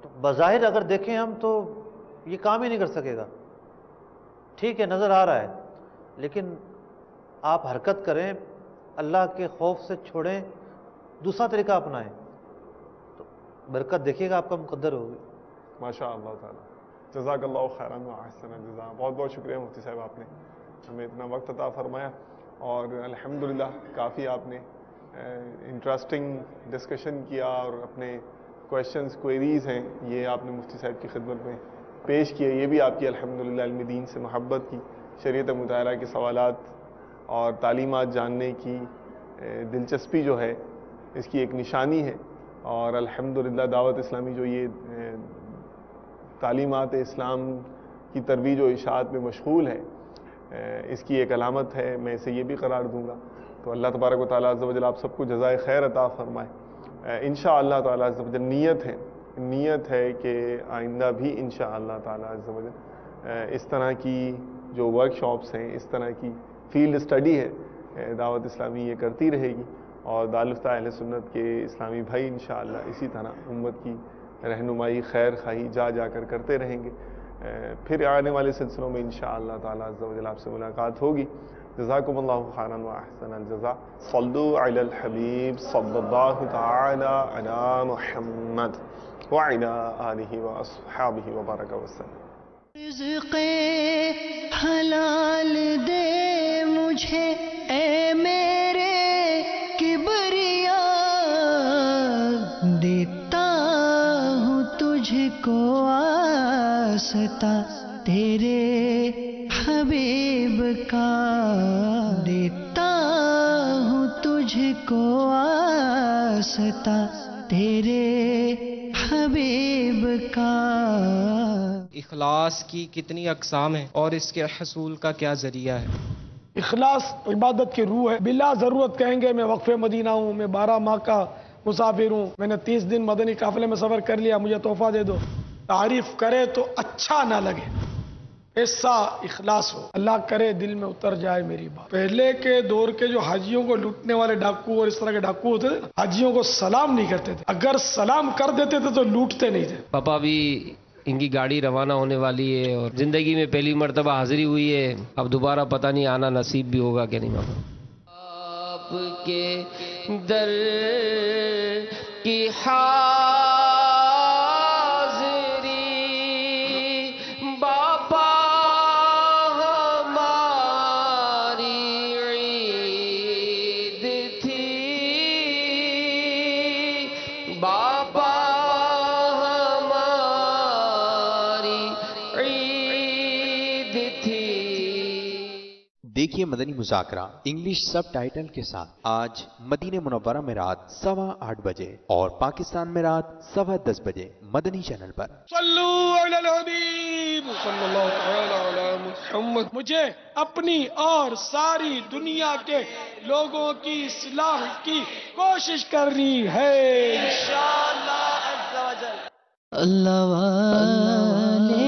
تو بظاہر اگر دیکھیں ہم تو یہ کام ہی نہیں کر سکے گا، ٹھیک ہے نظر آ رہا ہے، لیکن آپ حرکت کریں، اللہ کے خوف سے چھوڑیں، دوسرا طریقہ اپنائیں تو برکت دیکھیے گا آپ کا مقدر ہوگی۔ ماشاء اللہ تعالیٰ، جزاک اللہ خیراً و احسن الجزاء۔ بہت بہت شکریہ مفتی صاحب، آپ نے ہمیں اتنا وقت عطا فرمایا اور الحمدللہ کافی آپ نے انٹرسٹنگ ڈسکشن کیا اور اپنے کویشچنز کوئریز ہیں یہ آپ نے مفتی صاحب کی خدمت میں پیش کیے۔ یہ بھی آپ کی الحمدللہ علم دین سے محبت کی، شریعت مطالعہ کے سوالات اور تعلیمات جاننے کی دلچسپی جو ہے اس کی ایک نشانی ہے، اور الحمدللہ دعوت اسلامی جو یہ تعلیمات اسلام کی ترویج و اشاعت میں مشغول ہے اس کی ایک علامت ہے، میں اسے یہ بھی قرار دوں گا۔ تو اللہ تبارک و تعالیٰ عز و جل آپ سب کو جزائے خیر عطا فرمائے۔ انشاءاللہ تعالیٰ عز و جل نیت ہے کہ آئندہ بھی انشاءاللہ تعالیٰ عز و جل اس طرح کی جو ورک شاپس ہیں، اس طرح کی فیلڈ اسٹڈی ہے، دعوت اسلامی یہ کرتی رہے گی، اور دارالفتہ اہل سنت کے اسلامی بھائی انشاءاللہ اسی طرح امت کی رہنمائی خیر خواہی جا کر کرتے رہیں گے۔ پھر آنے والے سلسلوں میں انشاءاللہ تعالیٰ عز و جل آپ سے ملاقات ہوگی۔ جزاکم اللہ خیراً و احسن الجزاء۔ صلو علی الحبیب صلی اللہ تعالی علی محمد وعلی آلہ واصحابہ وبارک وسلم۔ رزق حلال دے مجھے اے میرے کبریا، دیتا ہوں تجھ کو واسطہ تیرے حبیب کا، دیتا ہوں تجھ کو واسطہ تیرے حبیب کا۔ اخلاص کی کتنی اقسام ہیں اور اس کے حصول کا کیا ذریعہ ہے؟ اخلاص عبادت کی روح ہے۔ بلا ضرورت کہیں گے میں وقف مدینہ ہوں، میں 12 ماہ کا مسافر ہوں، میں نے 30 دن مدنی قافلے میں سفر کر لیا، مجھے تحفہ دے دو۔ تعریف کرے تو اچھا نہ لگے، ایسا اخلاص ہو، اللہ کرے دل میں اتر جائے میری بات۔ پہلے کے دور کے جو حاجیوں کو لوٹنے والے ڈاکو اور اس طرح کے ڈاکو ہوتے تھے، حاجیوں کو سلام نہیں کرتے تھے، اگر سلام کر دیتے تھے تو لوٹتے نہیں تھے۔ پاپا بھی ان کی گاڑی روانہ ہونے والی ہے اور زندگی میں پہلی مرتبہ حاضری ہوئی ہے، اب دوبارہ پتہ نہیں آنا نصیب بھی ہوگا کہ نہیں پاپا۔ آپ کے در کی دیکھیے مدنی مذاکرہ انگلش سب ٹائٹل کے ساتھ آج مدینہ منورہ میں رات 8:15 بجے اور پاکستان میں رات 10:15 بجے مدنی چینل پر۔ صلو علی الحبیب صلی اللہ تعالی علی محمد۔ مجھے اپنی اور ساری دنیا کے لوگوں کی اصلاح کی کوشش کرنی ہے انشاءاللہ عز و جل۔ اللہ والے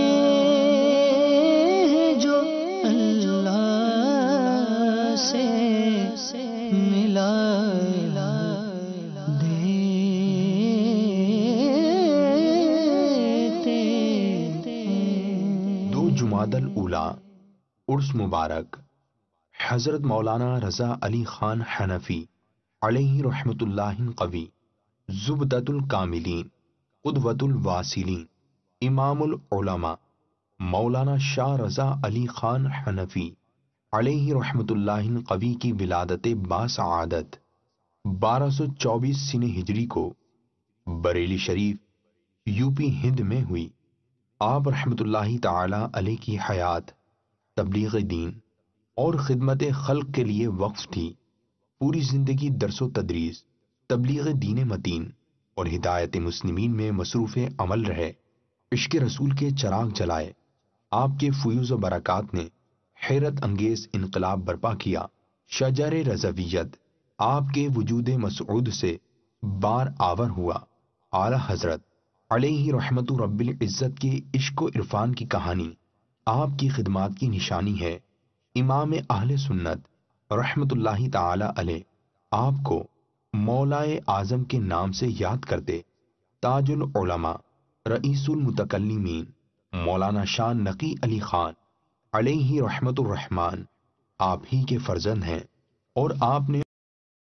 جو اللہ سے ملا دو جمادی الاولیٰ عرس مبارک حضرت مولانا رضا علی خان حنفی علیہ رحمت اللہ قوی، زبدۃ الکاملین، قدوۃ الواصلین، امام العلماء مولانا شاہ رضا علی خان حنفی علیہ رحمت اللہ قوی کی ولادت باسعادت 1224 سنہ ہجری کو بریلی شریف یوپی ہند میں ہوئی۔ آپ رحمت اللہ تعالی علیہ کی حیات تبلیغ دین اور خدمت خلق کے لیے وقف تھی۔ پوری زندگی درس و تدریس، تبلیغ دین متین اور ہدایت مسلمین میں مصروف عمل رہے۔ عشق رسول کے چراغ جلائے۔ آپ کے فیوز و برکات نے حیرت انگیز انقلاب برپا کیا۔ شجر رضویت آپ کے وجود مسعود سے بار آور ہوا۔ اعلی حضرت علیہ رحمت رب العزت کے عشق و عرفان کی کہانی آپ کی خدمات کی نشانی ہے۔ امام اہل سنت رحمت اللہ تعالی علیہ آپ کو مولائے اعظم کے نام سے یاد کرتے تاج العلماء رئیس المتکلمین مولانا شاہ نقی علی خان علیہ رحمت الرحمن آپ ہی کے فرزند ہیں، اور آپ نے